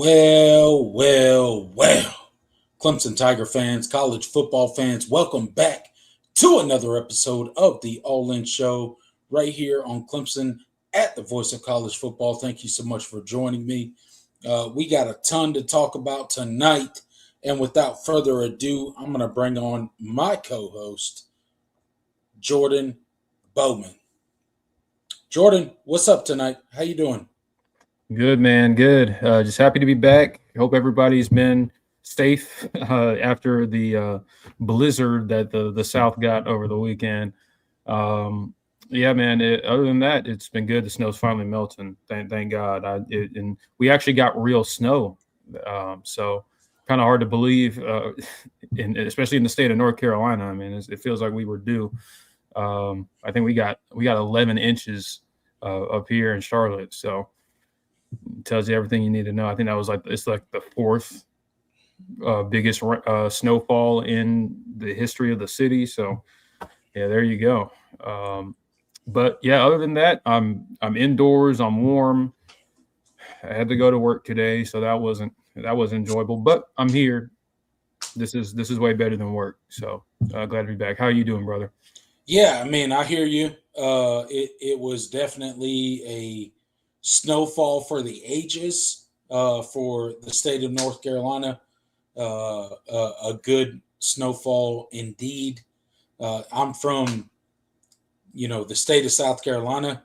Well. Clemson Tiger fans, college football fans, welcome back to another episode of the All In Show right here on Clemson at the Voice of College Football. Thank you so much for joining me. We got a ton to talk about tonight. And without further ado, I'm going to bring on my co-host, Jordan Bowman. Jordan, what's up tonight? How you doing? Good, man. Good. Just happy to be back. Hope everybody's been safe after the blizzard that the South got over the weekend. Yeah, man. Other than that, it's been good. The snow's finally melting. Thank God. And we actually got real snow. So kind of hard to believe, especially in the state of North Carolina. I mean, it feels like we were due. I think we got 11 inches up here in Charlotte. So it tells you everything you need to know. I think that was it's like the fourth biggest snowfall in the history of the city. So yeah, there you go. But yeah, other than that, I'm indoors. I'm warm. I had to go to work today, so that wasn't enjoyable. But I'm here. This is way better than work. So glad to be back. How are you doing, brother? Yeah, I mean, I hear you. It was definitely a snowfall for the ages for the state of North Carolina. A good snowfall indeed. I'm from, the state of South Carolina,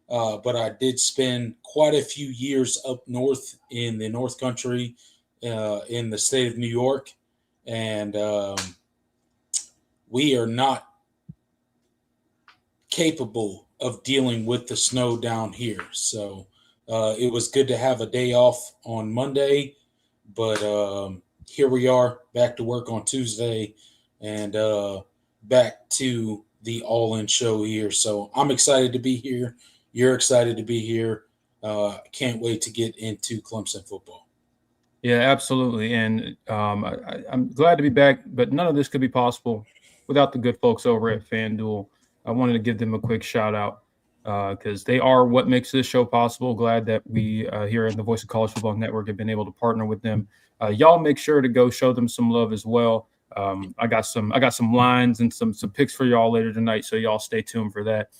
but I did spend quite a few years up north in the North Country in the state of New York, and we are not capable of dealing with the snow down here. So it was good to have a day off on Monday, but here we are back to work on Tuesday and back to the All In Show here. So I'm excited to be here. You're excited to be here. Can't wait to get into Clemson football. Yeah, absolutely. And I'm glad to be back, but none of this could be possible without the good folks over at FanDuel. I wanted to give them a quick shout out because they are what makes this show possible. Glad that we here at the Voice of College Football Network have been able to partner with them. Y'all make sure to go show them some love as well. I got some lines and some picks for y'all later tonight, so y'all stay tuned for that.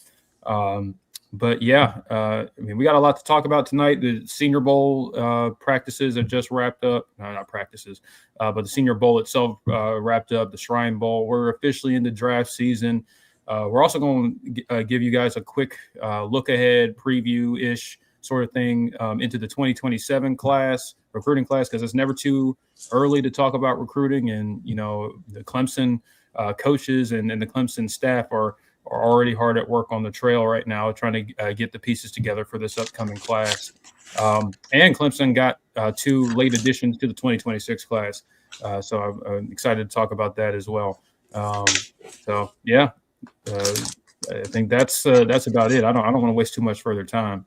But yeah, I mean, we got a lot to talk about tonight. The Senior Bowl practices have just wrapped up. No, not practices, but the Senior Bowl itself wrapped up. The Shrine Bowl. We're officially into draft season. We're also going to give you guys a quick look ahead, preview-ish sort of thing into the 2027 recruiting class, because it's never too early to talk about recruiting. And, the Clemson coaches and the Clemson staff are already hard at work on the trail right now, trying to get the pieces together for this upcoming class. And Clemson got two late additions to the 2026 class. So I'm excited to talk about that as well. So yeah. I think that's about it. I don't want to waste too much further time.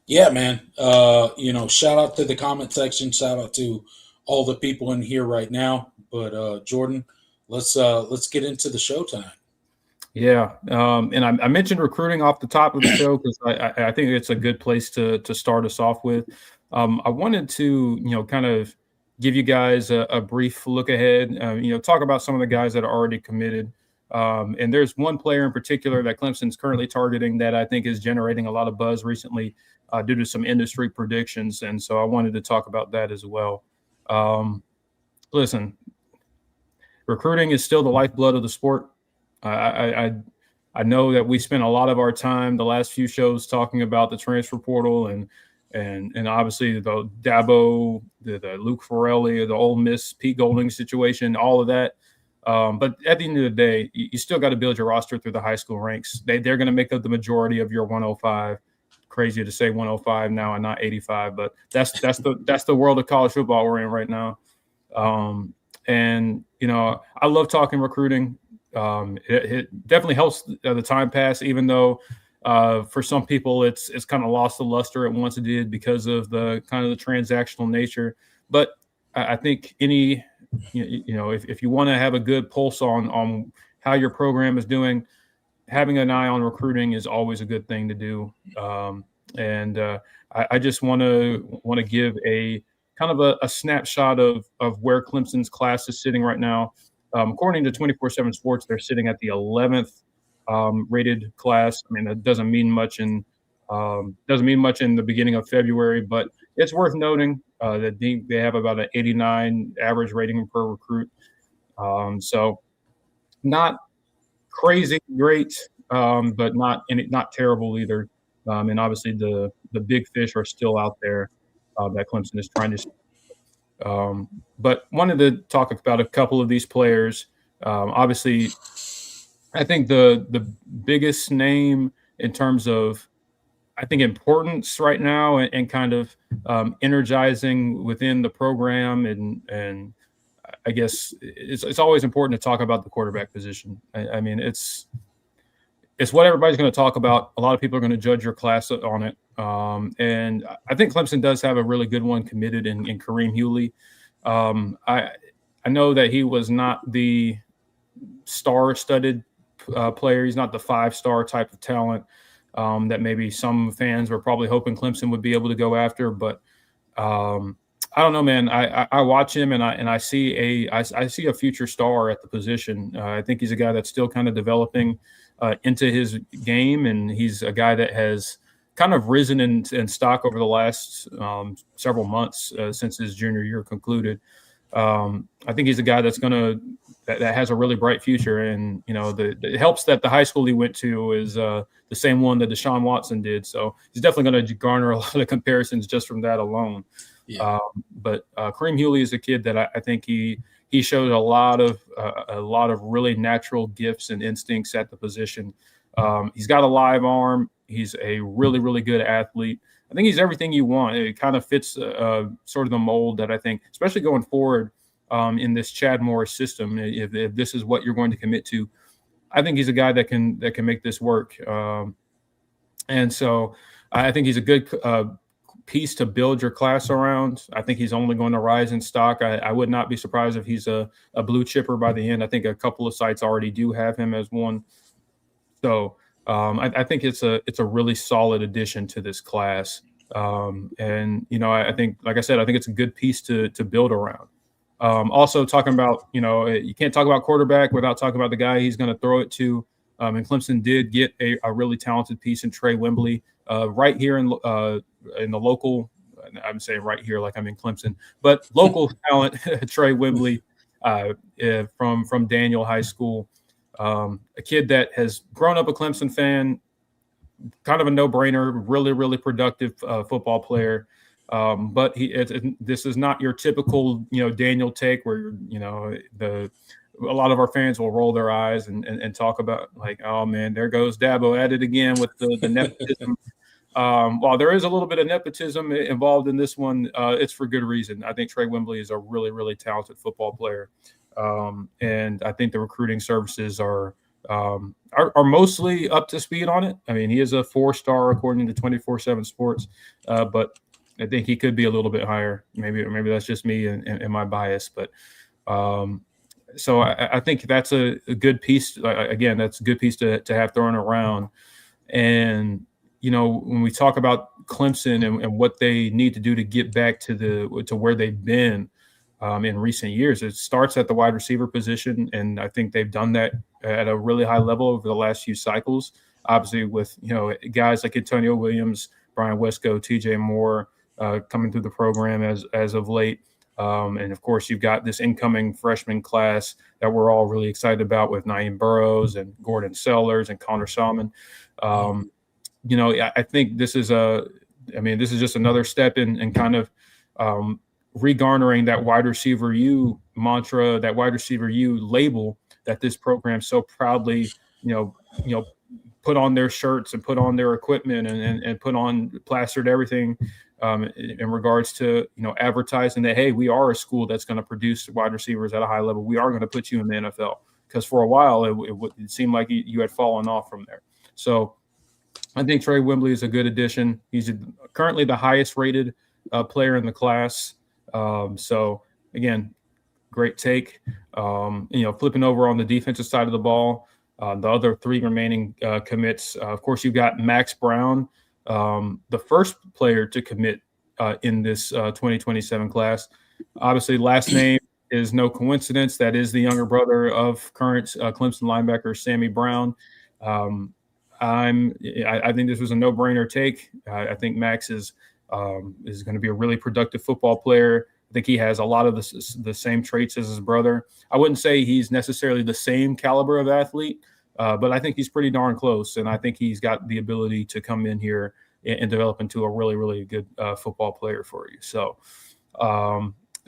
Yeah, man. Shout out to the comment section. Shout out to all the people in here right now. But Jordan, let's get into the show tonight. Yeah, and I mentioned recruiting off the top of the show because I think it's a good place to start us off with. I wanted to kind of give you guys a brief look ahead. Talk about some of the guys that are already committed. And there's one player in particular that Clemson's currently targeting that I think is generating a lot of buzz recently due to some industry predictions. And so I wanted to talk about that as well. Listen, recruiting is still the lifeblood of the sport. I know that we spent a lot of our time the last few shows talking about the transfer portal and obviously the Dabo, the Luke Farrelly, the Ole Miss Pete Golding situation, all of that. But at the end of the day, you still got to build your roster through the high school ranks. They're going to make up the majority of your 105. Crazy to say 105 now and not 85, but that's the world of college football we're in right now. And I love talking recruiting. It definitely helps the time pass, even though for some people it's kind of lost the luster it once did because of the kind of the transactional nature. But I think if you want to have a good pulse on how your program is doing, having an eye on recruiting is always a good thing to do. And I just want to give a kind of a snapshot of where Clemson's class is sitting right now. According to 24/7 Sports, they're sitting at the 11th rated class. I mean, that doesn't mean much in the beginning of February, but it's worth noting that they have about an 89 average rating per recruit. So not crazy great, but not terrible either. And obviously the big fish are still out there that Clemson is trying to. But wanted to talk about a couple of these players. Obviously, I think the biggest name in terms of importance right now and kind of energizing within the program and I guess it's always important to talk about the quarterback position. I mean, it's what everybody's going to talk about. A lot of people are going to judge your class on it. And I think Clemson does have a really good one committed in Kareem Hughley. I know that he was not the star-studded player. He's not the five-star type of talent that maybe some fans were probably hoping Clemson would be able to go after. But I don't know, man. I watch him and I see a future star at the position. I think he's a guy that's still kind of developing into his game, and he's a guy that has kind of risen in stock over the last several months since his junior year concluded. I think he's a guy that has a really bright future, and it helps that the high school he went to is the same one that Deshaun Watson did. So he's definitely going to garner a lot of comparisons just from that alone. Yeah. But Kareem Hughley is a kid that I think he showed a lot of really natural gifts and instincts at the position. He's got a live arm. He's a really, really good athlete. I think he's everything you want. It kind of fits sort of the mold that I think, especially going forward in this Chad Morris system. If this is what you're going to commit to, I think he's a guy that can make this work. And so I think he's a good piece to build your class around. I think he's only going to rise in stock. I would not be surprised if he's a blue chipper by the end. I think a couple of sites already do have him as one. So I think it's a really solid addition to this class. And I think, like I said, I think it's a good piece to build around. Also talking about, you can't talk about quarterback without talking about the guy he's going to throw it to. And Clemson did get a really talented piece in Trey Wembley right here in the local. I'm saying right here like I'm in Clemson, but local talent Trey Wembley from Daniel High School. A kid that has grown up a Clemson fan, kind of a no-brainer, really, really productive football player. But this is not your typical, Daniel take where, a lot of our fans will roll their eyes and talk about like, oh man, there goes Dabo at it again with the nepotism. While there is a little bit of nepotism involved in this one, it's for good reason. I think Trey Wembley is a really, really talented football player. And I think the recruiting services are mostly up to speed on it. I mean, he is a 4-star according to 24/7 Sports, but I think he could be a little bit higher. Maybe that's just me and my bias, but so I think that's a good piece. Again, that's a good piece to have thrown around. And when we talk about Clemson and what they need to do to get back to where they've been in recent years, it starts at the wide receiver position, and I think they've done that at a really high level over the last few cycles. Obviously, with guys like Antonio Williams, Brian Wesco, T.J. Moore coming through the program as of late, and of course you've got this incoming freshman class that we're all really excited about with Naeem Burrows and Gordon Sellers and Connor Salmon. I think this is just another step in kind of regarnering that wide receiver U mantra, that wide receiver U label that this program so proudly, put on their shirts and put on their equipment and put on plastered everything in regards to, advertising that, hey, we are a school that's going to produce wide receivers at a high level. We are going to put you in the NFL, because for a while it seemed like you had fallen off from there. So I think Trey Wembley is a good addition. He's currently the highest rated player in the class. So again, great take. Flipping over on the defensive side of the ball, the other 3 remaining commits. Of course, you've got Max Brown, the first player to commit in this 2027 class. Obviously, last name is no coincidence. That is the younger brother of current Clemson linebacker Sammy Brown. I think this was a no-brainer take. I think Max is going to be a really productive football player. I think he has a lot of the same traits as his brother. I wouldn't say he's necessarily the same caliber of athlete, but I think he's pretty darn close, and I think he's got the ability to come in here and develop into a really, really good football player for you. So I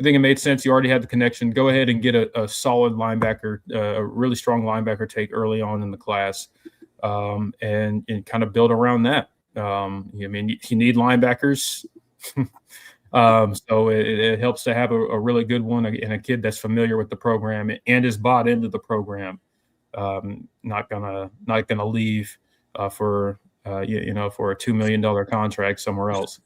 think it made sense. You already had the connection. Go ahead and get a solid linebacker, a really strong linebacker take early on in the class, and kind of build around that. I mean, you need linebackers. So it helps to have a really good one and a kid that's familiar with the program and is bought into the program. Not gonna leave for for a $2 million contract somewhere else.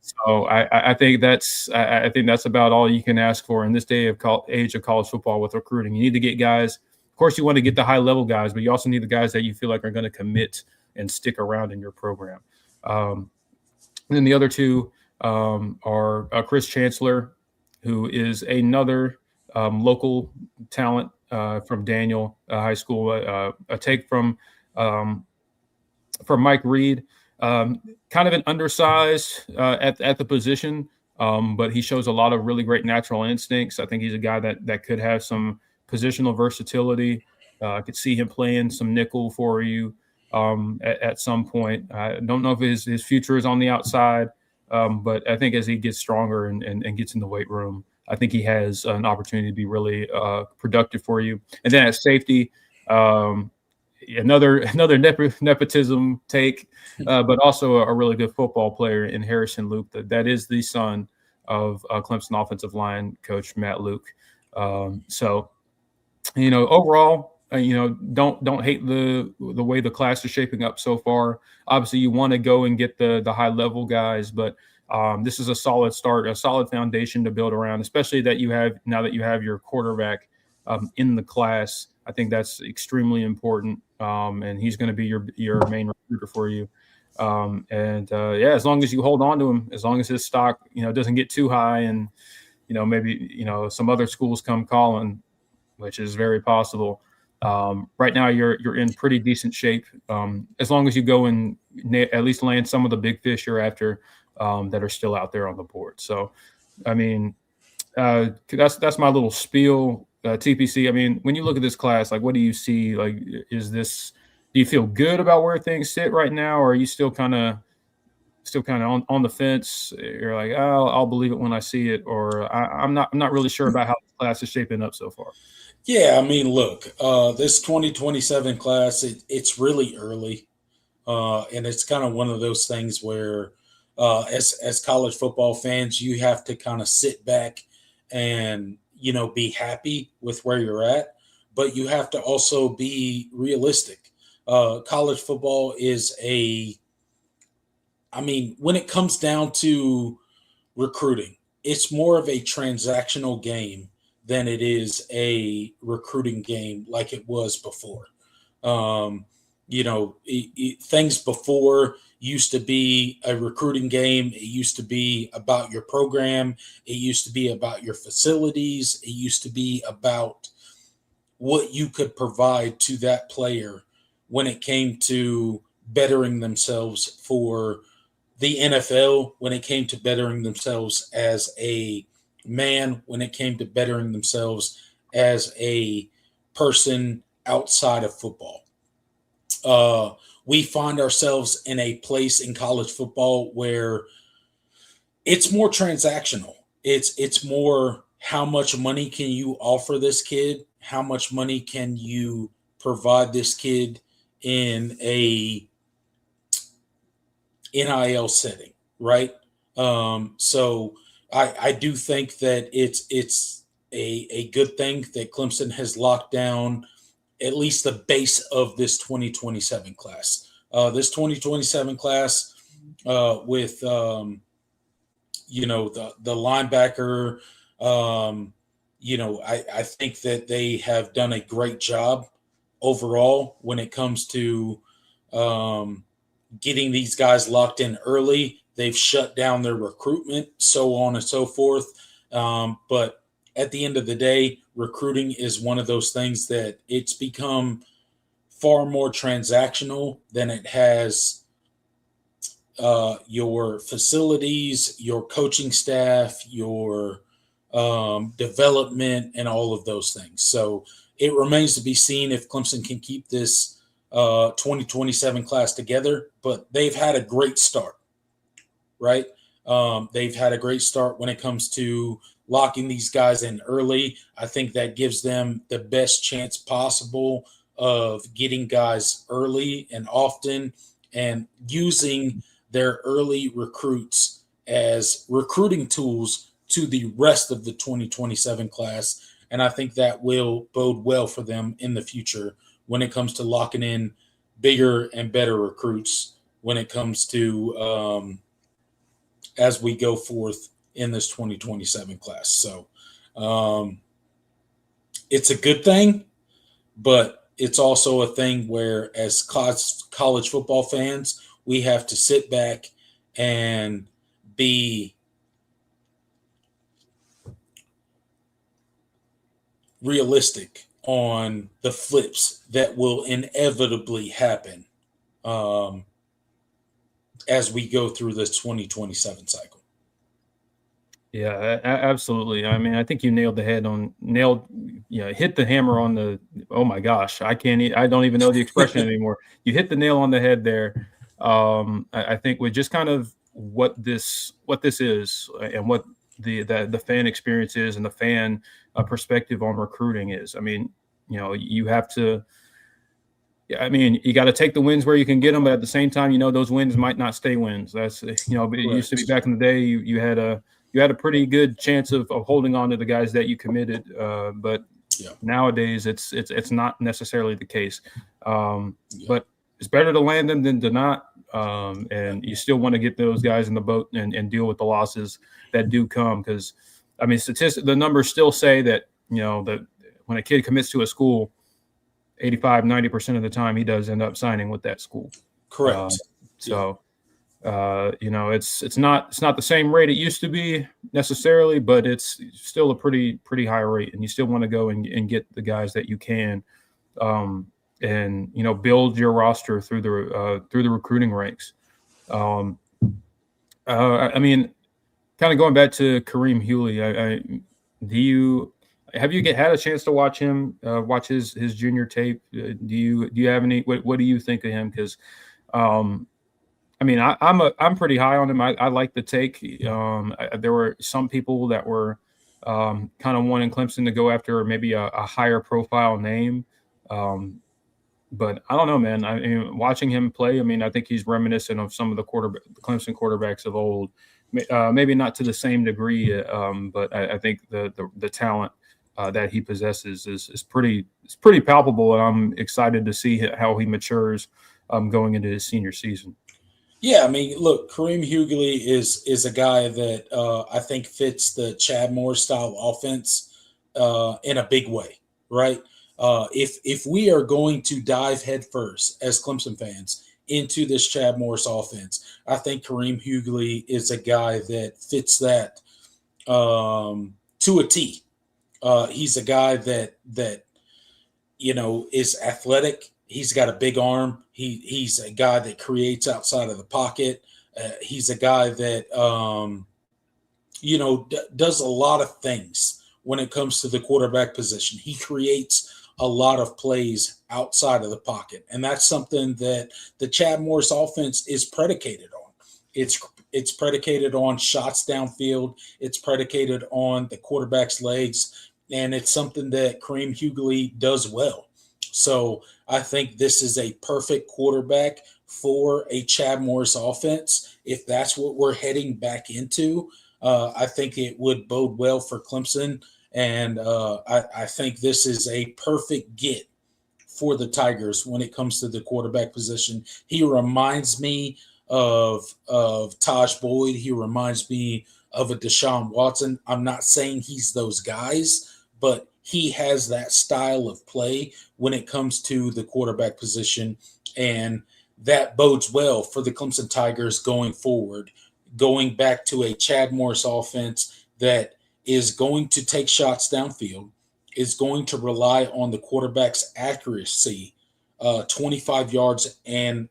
So I think that's about all you can ask for in this age of college football with recruiting. You need to get guys. Of course, you want to get the high level guys, but you also need the guys that you feel like are going to commit and stick around in your program. And then the other two are Chris Chancellor, who is another local talent from Daniel High School. A take from Mike Reed. Kind of an undersized at the position, but he shows a lot of really great natural instincts. I think he's a guy that could have some positional versatility. I could see him playing some nickel for you at some point. I don't know if his future is on the outside, but I think as he gets stronger and gets in the weight room, I think he has an opportunity to be really productive for you. And then at safety, another nepotism take, but also a really good football player in Harrison Luke. That is the son of Clemson offensive line coach Matt Luke. So, overall, don't hate the way the class is shaping up so far. Obviously, you want to go and get the high level guys, but this is a solid start, a solid foundation to build around, especially that you have your quarterback in the class. I think that's extremely important, and he's going to be your main recruiter for you. As long as you hold on to him, as long as his stock doesn't get too high, and maybe some other schools come calling, which is very possible. Right now, you're in pretty decent shape. As long as you go and at least land some of the big fish you're after that are still out there on the board. So, I mean, that's my little spiel. TPC. I mean, when you look at this class, like, what do you see? Like, do you feel good about where things sit right now, or are you still kind of on the fence? You're like, oh, I'll believe it when I see it, or I'm not really sure about how this class is shaping up so far. Yeah, I mean, look, this 2027 class, it's really early, and it's kind of one of those things where, as college football fans, you have to kind of sit back and be happy with where you're at, but you have to also be realistic. College football is when it comes down to recruiting, it's more of a transactional game than it is a recruiting game like it was before. Things before used to be a recruiting game. It used to be about your program. It used to be about your facilities. It used to be about what you could provide to that player when it came to bettering themselves for the NFL, when it came to bettering themselves as a man, when it came to bettering themselves as a person outside of football. We find ourselves in a place in college football where it's more transactional. It's more, how much money can you offer this kid? How much money can you provide this kid in a NIL setting, right? So I do think that it's a good thing that Clemson has locked down at least the base of this 2027 class. This 2027 class with the linebacker, I think that they have done a great job overall when it comes to getting these guys locked in early. They've shut down their recruitment, so on and so forth. But at the end of the day, recruiting is one of those things that it's become far more transactional than it has your facilities, your coaching staff, your development, and all of those things. So it remains to be seen if Clemson can keep this 2027 class together, but they've had a great start, right? They've had a great start when it comes to locking these guys in early. I think that gives them the best chance possible of getting guys early and often and using their early recruits as recruiting tools to the rest of the 2027 class. And I think that will bode well for them in the future when it comes to locking in bigger and better recruits when it comes to as we go forth in this 2027 class. So it's a good thing, but it's also a thing where as college football fans, we have to sit back and be realistic on the flips that will inevitably happen as we go through the 2027 cycle. Yeah, absolutely. I mean, I think you hit the hammer on the, oh my gosh, I don't even know the expression anymore. You hit the nail on the head there. I think with just kind of what this is and what the fan experience is and the fan perspective on recruiting is. I mean, you have to. I mean, you got to take the wins where you can get them, but at the same time, those wins might not stay wins. That's but it used to be back in the day. You had a pretty good chance of holding on to the guys that you committed, but nowadays it's not necessarily the case. But it's better to land them than to not, and you still want to get those guys in the boat and deal with the losses that do come. Because I mean, the numbers still say that that when a kid commits to a school, 85-90% of the time he does end up signing with that school. Correct. It's not the same rate it used to be necessarily, but it's still a pretty high rate, and you still want to go and get the guys that you can, and build your roster through the recruiting ranks. I mean, kind of going back to Kareem Hughley, have you had a chance to watch him, watch his junior tape? Do you have any? What do you think of him? Because, I mean, I'm pretty high on him. I like the take. There were some people that were kind of wanting Clemson to go after maybe a higher profile name, but I don't know, man. I mean, watching him play, I mean, I think he's reminiscent of some of the Clemson quarterbacks of old. Maybe not to the same degree, but I think the talent that he possesses is pretty palpable, and I'm excited to see how he matures going into his senior season. Yeah, I mean, look, Kareem Hughley is a guy that I think fits the Chad Moore style offense in a big way, right? If we are going to dive headfirst as Clemson fans into this Chad Morris offense, I think Kareem Hughley is a guy that fits that to a T. He's a guy that is athletic. He's got a big arm. He's a guy that creates outside of the pocket. He's a guy that does a lot of things when it comes to the quarterback position. He creates a lot of plays outside of the pocket, and that's something that the Chad Morris offense is predicated on. It's predicated on shots downfield. It's predicated on the quarterback's legs, and it's something that Kareem Hughley does well. So I think this is a perfect quarterback for a Chad Morris offense. If that's what we're heading back into, I think it would bode well for Clemson. And I think this is a perfect get for the Tigers when it comes to the quarterback position. He reminds me of Taj Boyd. He reminds me of a Deshaun Watson. I'm not saying he's those guys, but he has that style of play when it comes to the quarterback position. And that bodes well for the Clemson Tigers going forward, going back to a Chad Morris offense that is going to take shots downfield, is going to rely on the quarterback's accuracy, 25 yards and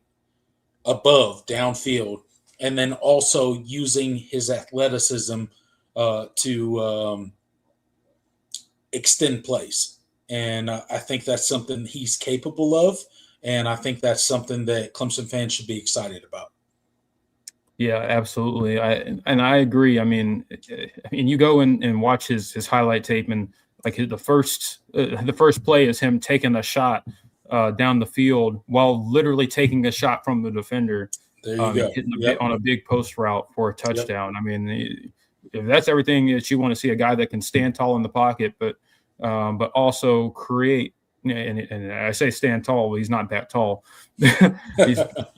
above downfield, and then also using his athleticism to extend plays. And I think that's something he's capable of. And I think that's something that Clemson fans should be excited about. Yeah, absolutely. I agree. I mean, you go and watch his highlight tape, and like the first play is him taking a shot down the field while literally taking a shot from the defender. There you go. Hitting on a big post route for a touchdown. Yep. I mean, if that's everything that you want to see, a guy that can stand tall in the pocket, but also create. And I say stand tall, but he's not that tall.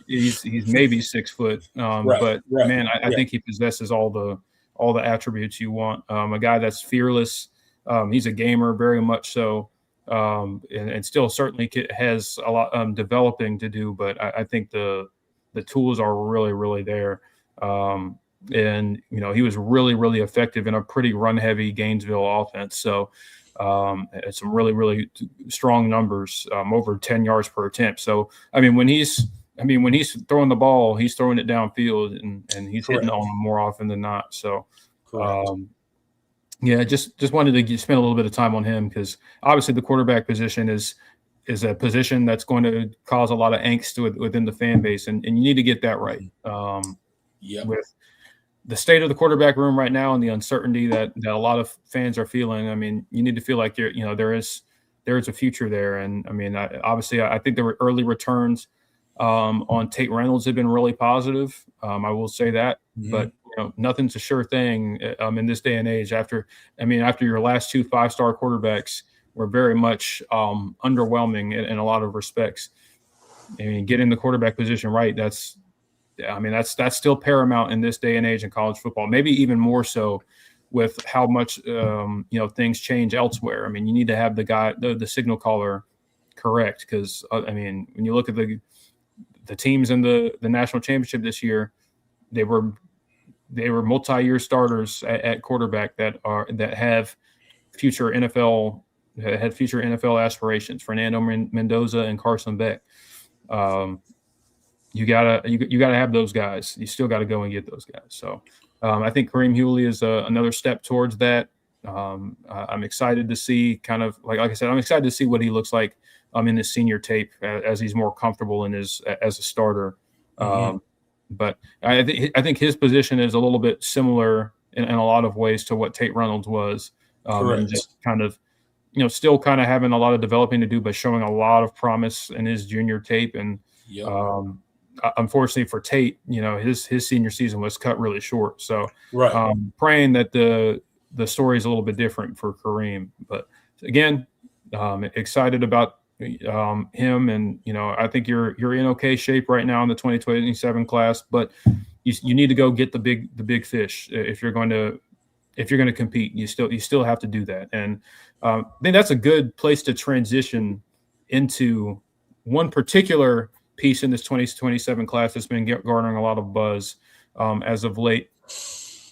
he's maybe 6 foot. But man, I think he possesses all the attributes you want. A guy that's fearless. He's a gamer, very much so, and still certainly has a lot developing to do. But I think the tools are really, really there. And he was really, really effective in a pretty run-heavy Gainesville offense. So. Some really, really strong numbers, over 10 yards per attempt. So, when he's throwing the ball, he's throwing it downfield and he's hitting on them more often than not. So, just wanted to spend a little bit of time on him because obviously the quarterback position is a position that's going to cause a lot of angst within the fan base, and you need to get that right. With the state of the quarterback room right now and the uncertainty that a lot of fans are feeling, you need to feel like there is a future there. And obviously I think the early returns on Tate Reynolds have been really positive. I will say that, but nothing's a sure thing in this day and age. After your last 2 5-star quarterbacks were very much underwhelming in a lot of respects. Getting the quarterback position right, that's still paramount in this day and age in college football, maybe even more so with how much, things change elsewhere. You need to have the guy, the signal caller correct. Cause when you look at the teams in the national championship this year, they were multi-year starters at quarterback that have future NFL aspirations, Fernando Mendoza and Carson Beck. You gotta have those guys. You still got to go and get those guys. So I think Kareem Hewley is another step towards that. I'm excited to see like I said, I'm excited to see what he looks like in his senior tape as he's more comfortable as a starter. But I think his position is a little bit similar in a lot of ways to what Tate Reynolds was. And just still kind of having a lot of developing to do, but showing a lot of promise in his junior tape. And unfortunately for Tate, his senior season was cut really short. So praying that the story is a little bit different for Kareem. But again, excited about him, and I think you're in okay shape right now in the 2027 class. But you need to go get the big fish if you're going to compete. You still have to do that. And I think that's a good place to transition into one particular piece in this 2027 class that's been garnering a lot of buzz as of late.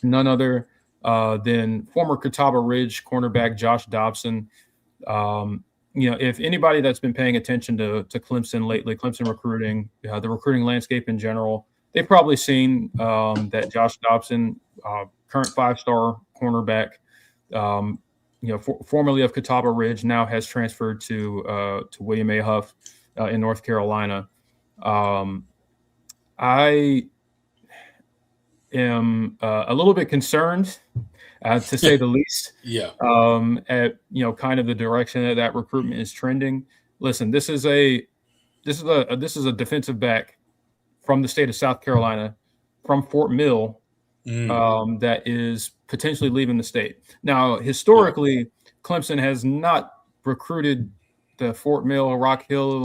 None other than former Catawba Ridge cornerback Josh Dobson. If anybody that's been paying attention to Clemson lately, Clemson recruiting, the recruiting landscape in general, they've probably seen that Josh Dobson, current 5-star cornerback, formerly of Catawba Ridge, now has transferred to William A. Huff in North Carolina. I am a little bit concerned, to say the least. At kind of the direction that recruitment is trending. Listen, this is a defensive back from the state of South Carolina, from Fort Mill, that is potentially leaving the state. Now, historically, Clemson has not recruited the Fort Mill, Rock Hill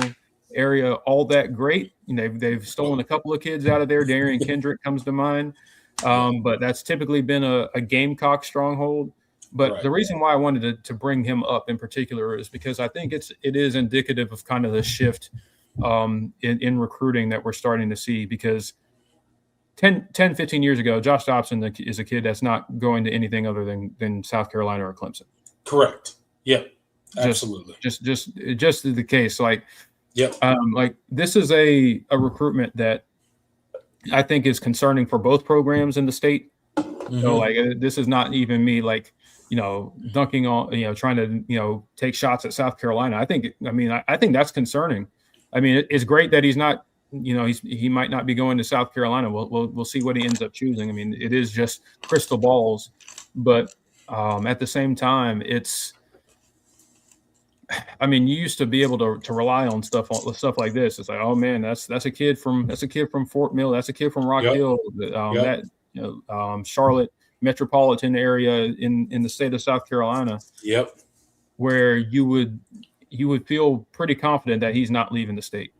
area all that great. They've stolen a couple of kids out of there. Darian Kendrick comes to mind, but that's typically been a Gamecock stronghold. But the reason why I wanted to bring him up in particular is because I think it is indicative of kind of the shift in recruiting that we're starting to see, because 10-15 years ago, Josh Dobson is a kid that's not going to anything other than South Carolina or Clemson. Correct. Yep. Absolutely. Just the case. Like, yep. Like, this is a recruitment that I think is concerning for both programs in the state. Mm-hmm. So, like, this is not even me, like, dunking on, trying to, take shots at South Carolina. I think that's concerning. I mean, it's great that he's not, he might not be going to South Carolina. We'll see what he ends up choosing. I mean, it is just crystal balls, but at the same time, you used to be able to rely on stuff like this. It's like, oh man, that's a kid from Fort Mill, that's a kid from Rock Hill, that Charlotte metropolitan area in the state of South Carolina. Yep. Where you would feel pretty confident that he's not leaving the state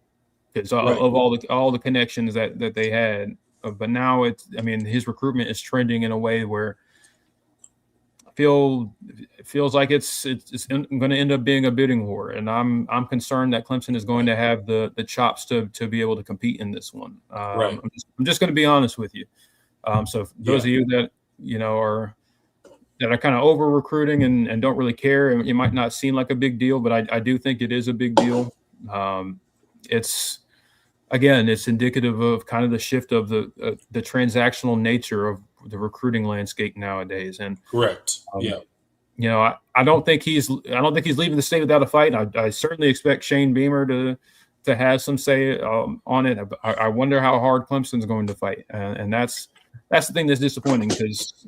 because of all the connections that they had. But now his recruitment is trending in a way where it feels like it's going to end up being a bidding war, and I'm concerned that Clemson is going to have the chops to be able to compete in this one. I'm just going to be honest with you. So those of you that are kind of over recruiting and don't really care, it might not seem like a big deal, but I do think it is a big deal. It's indicative of kind of the shift of the transactional nature of the recruiting landscape nowadays. And correct. I don't think he's leaving the state without a fight. I certainly expect Shane Beamer to have some say on it. I wonder how hard Clemson's going to fight, and that's the thing that's disappointing, because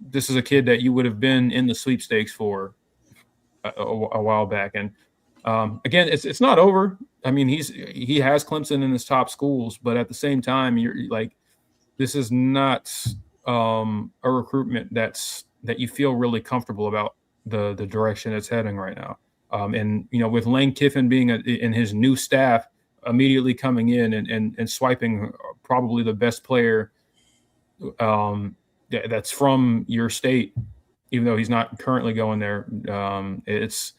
this is a kid that you would have been in the sweepstakes for a while back, and again, it's not over. I mean, he has Clemson in his top schools, but at the same time, you're like, this is not a recruitment that you feel really comfortable about the direction it's heading right now. And with Lane Kiffin being in his new staff, immediately coming in and swiping probably the best player that's from your state, even though he's not currently going there. It's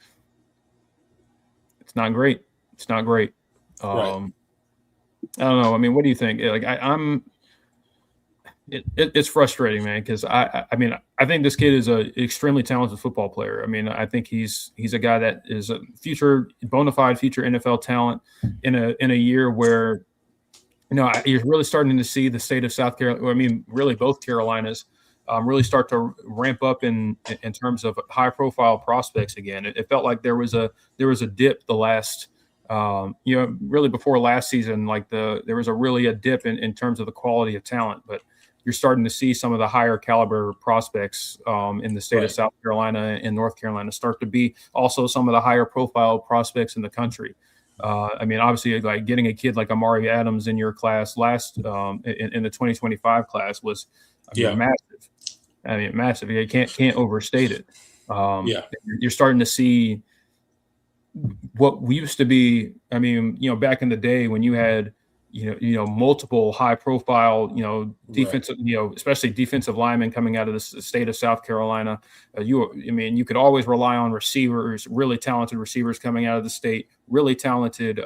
not great. It's not great. I don't know. I mean, what do you think? Like, it's frustrating, man, because I think this kid is an extremely talented football player. I mean, I think he's a guy that is a bona fide future NFL talent in a year where, you're really starting to see the state of South Carolina. I mean, really both Carolinas really start to ramp up in terms of high profile prospects again. It felt like there was a dip the last, really before last season, like there was a dip in terms of the quality of talent, but you're starting to see some of the higher caliber prospects in the state of South Carolina and North Carolina start to be also some of the higher profile prospects in the country. Obviously, like getting a kid like Amari Adams in your class last in the 2025 class was massive. I mean, massive. You can't overstate it. You're starting to see what we used to be. I mean, back in the day when you had multiple high profile, defensive, especially defensive linemen coming out of the state of South Carolina. You could always rely on receivers, really talented receivers coming out of the state, really talented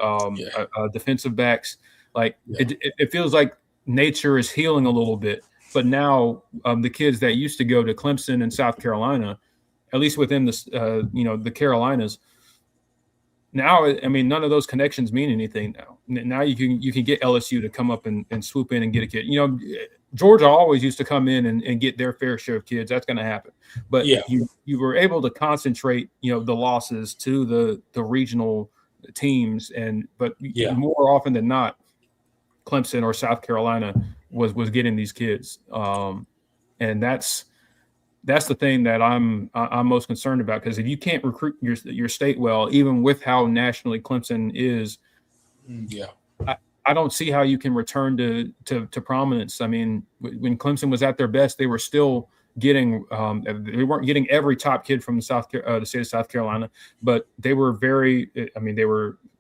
defensive backs. Like it feels like nature is healing a little bit, but now the kids that used to go to Clemson and South Carolina, at least within the Carolinas, now, none of those connections mean anything now. Now you can get LSU to come up and swoop in and get a kid. Georgia always used to come in and get their fair share of kids. That's going to happen. But you were able to concentrate, the losses to the regional teams. But more often than not, Clemson or South Carolina was getting these kids. And that's the thing that I'm most concerned about, because if you can't recruit your state well, even with how nationally Clemson is, I don't see how you can return to prominence. I mean, when Clemson was at their best, they were still getting they weren't getting every top kid from the state of South Carolina, but they were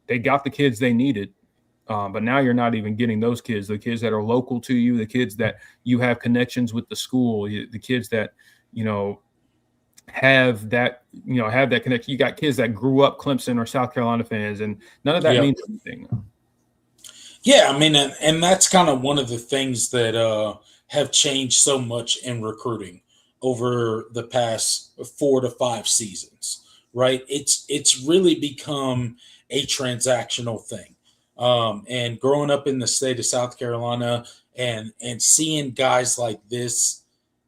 they got the kids they needed. But now you're not even getting those kids, the kids that are local to you, the kids that you have connections with the school, the kids that have that connection. You got kids that grew up Clemson or South Carolina fans, and none of that Yep. means anything. Yeah, I mean, and that's kind of one of the things that have changed so much in recruiting over the past 4 to 5 seasons, right? It's really become a transactional thing. And growing up in the state of South Carolina and seeing guys like this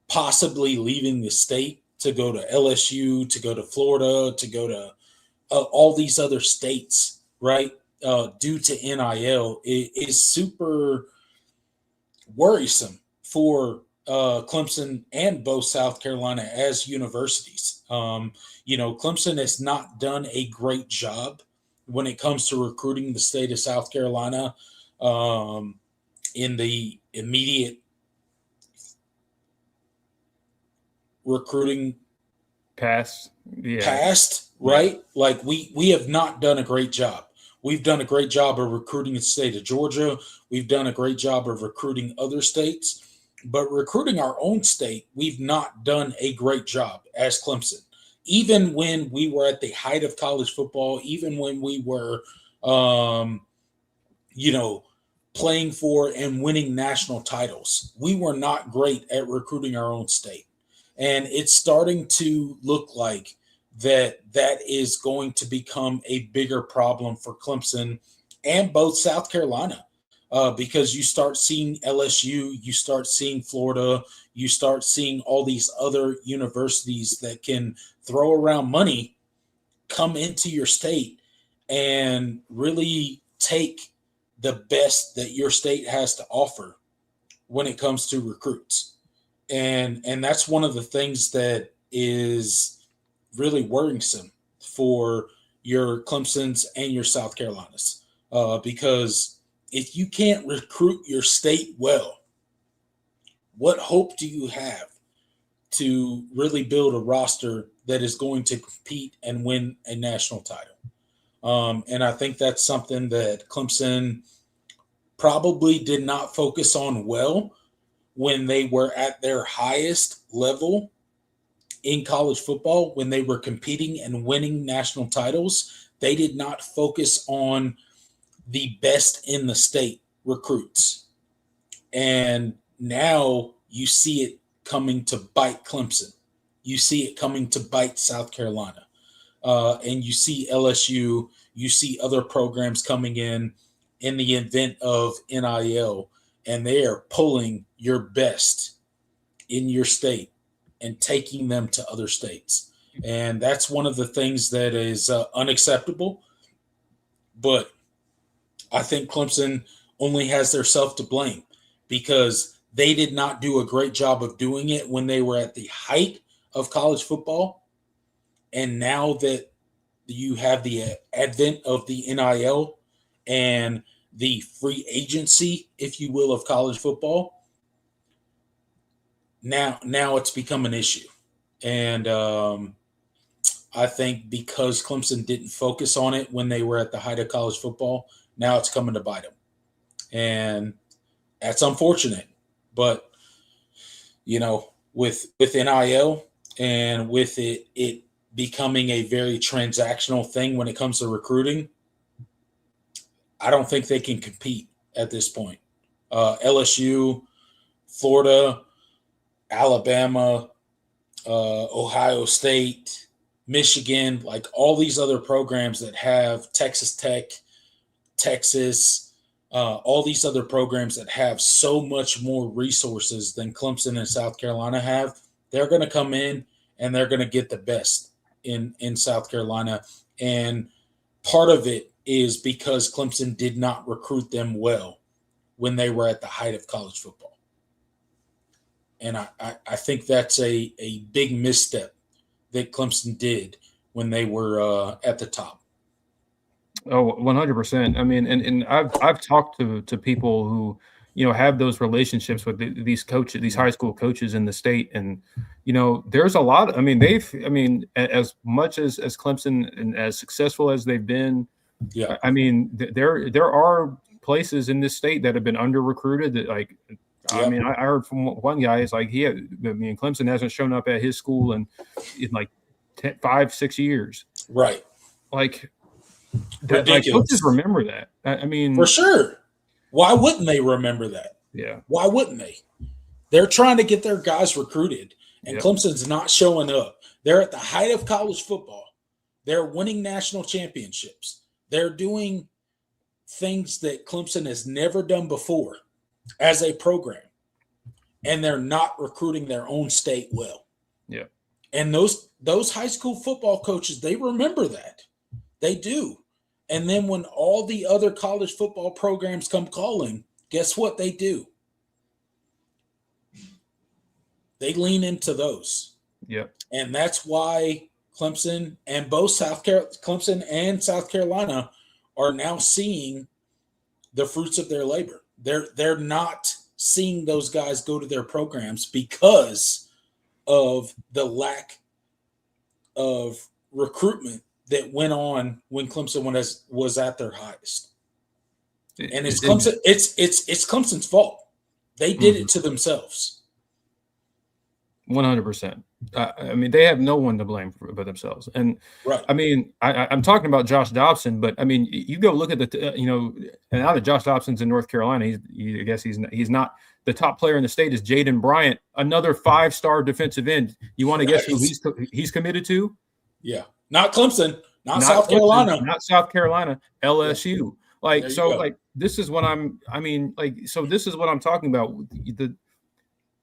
possibly leaving the state to go to LSU, to go to Florida, to go to all these other states, right? Due to NIL is super worrisome for Clemson and both South Carolina as universities. Clemson has not done a great job when it comes to recruiting the state of South Carolina in the immediate recruiting past, right? Yeah. Like we have not done a great job. We've done a great job of recruiting the state of Georgia. We've done a great job of recruiting other states, but recruiting our own state, we've not done a great job as Clemson. Even when we were at the height of college football, even when we were, playing for and winning national titles, we were not great at recruiting our own state. And it's starting to look like that is going to become a bigger problem for Clemson and both South Carolina, because you start seeing LSU, you start seeing Florida, you start seeing all these other universities that can throw around money come into your state and really take the best that your state has to offer when it comes to recruits. And that's one of the things that is really worrisome for your Clemsons and your South Carolinas, because if you can't recruit your state well, what hope do you have to really build a roster that is going to compete and win a national title? And I think that's something that Clemson probably did not focus on well when they were at their highest level in college football, when they were competing and winning national titles. They did not focus on the best in the state recruits. And now you see it coming to bite Clemson. You see it coming to bite South Carolina. And you see LSU, you see other programs coming in the event of NIL, and they are pulling your best in your state and taking them to other states. And that's one of the things that is unacceptable. But I think Clemson only has their self to blame because they did not do a great job of doing it when they were at the height of college football. And now that you have the advent of the NIL and the free agency, if you will, of college football, now it's become an issue. And I think because Clemson didn't focus on it when they were at the height of college football, now it's coming to bite them. And that's unfortunate. But, with NIL and with it becoming a very transactional thing when it comes to recruiting, I don't think they can compete at this point. LSU, Florida, Alabama, Ohio State, Michigan, like all these other programs that have Texas Tech, Texas, all these other programs that have so much more resources than Clemson and South Carolina have, they're going to come in and they're going to get the best in South Carolina. And part of it is because Clemson did not recruit them well when they were at the height of college football. And I think that's a big misstep that Clemson did when they were at the top. Oh, 100%. I mean, and I've talked to people who, have those relationships with these coaches, these high school coaches in the state. And, there's a lot. I mean, as much as Clemson and as successful as they've been, yeah. I mean, there are places in this state that have been under recruited that, like, I mean, I heard from one guy, it's like Clemson hasn't shown up at his school in like 5, 6 years. Right. Like, ridiculous. Like, coaches remember that. I mean, for sure. Why wouldn't they remember that? Yeah. Why wouldn't they? They're trying to get their guys recruited, and Clemson's not showing up. They're at the height of college football. They're winning national championships. They're doing things that Clemson has never done before as a program, and they're not recruiting their own state well. Yeah. And those high school football coaches, they remember that. They do. And then when all the other college football programs come calling, guess what they do? They lean into those. Yep. And that's why Clemson and Clemson and South Carolina are now seeing the fruits of their labor. They're not seeing those guys go to their programs because of the lack of recruitment that went on when Clemson was at their highest. And it's Clemson. It's Clemson's fault. They did it to themselves. 100%. I mean, they have no one to blame but themselves. And right. I mean, I'm talking about Josh Dobson, but I mean, you go look at and now that Josh Dobson's in North Carolina, I guess he's not the top player in the state. Is Jaden Bryant, another 5-star defensive end. You want to guess who he's committed to? Yeah, not Clemson, not South Carolina, not South Carolina, LSU. Like, so, like, this is what this is what I'm talking about.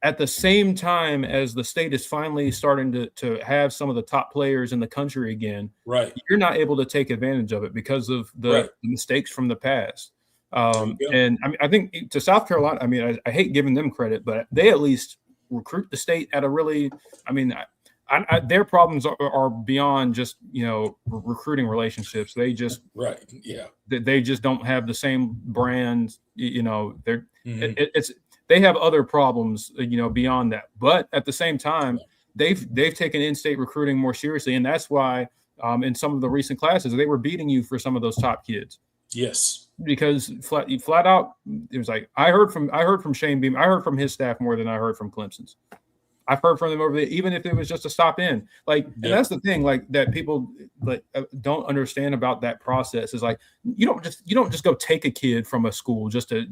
At the same time as the state is finally starting to have some of the top players in the country again, right? You're not able to take advantage of it because of the mistakes from the past. And I mean, I think to South Carolina, I mean, I hate giving them credit, but they at least recruit the state at a really, I mean, their problems are beyond just, recruiting relationships. They just, they just don't have the same brand, they're, they have other problems, beyond that. But at the same time, they've taken in-state recruiting more seriously, and that's why in some of the recent classes they were beating you for some of those top kids. Yes, because flat out, it was like I heard from Shane Beam. I heard from his staff more than I heard from Clemson's. I've heard from them over there, even if it was just a stop in. Like, and that's the thing, like, that people don't understand about that process is like you don't just go take a kid from a school just to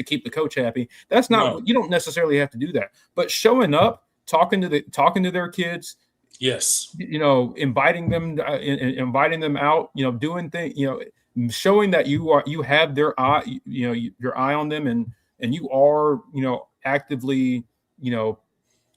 keep the coach happy. That's not you don't necessarily have to do that. But showing up, talking to their kids, inviting them out, doing things, showing that you have their eye, your eye on them, and you are actively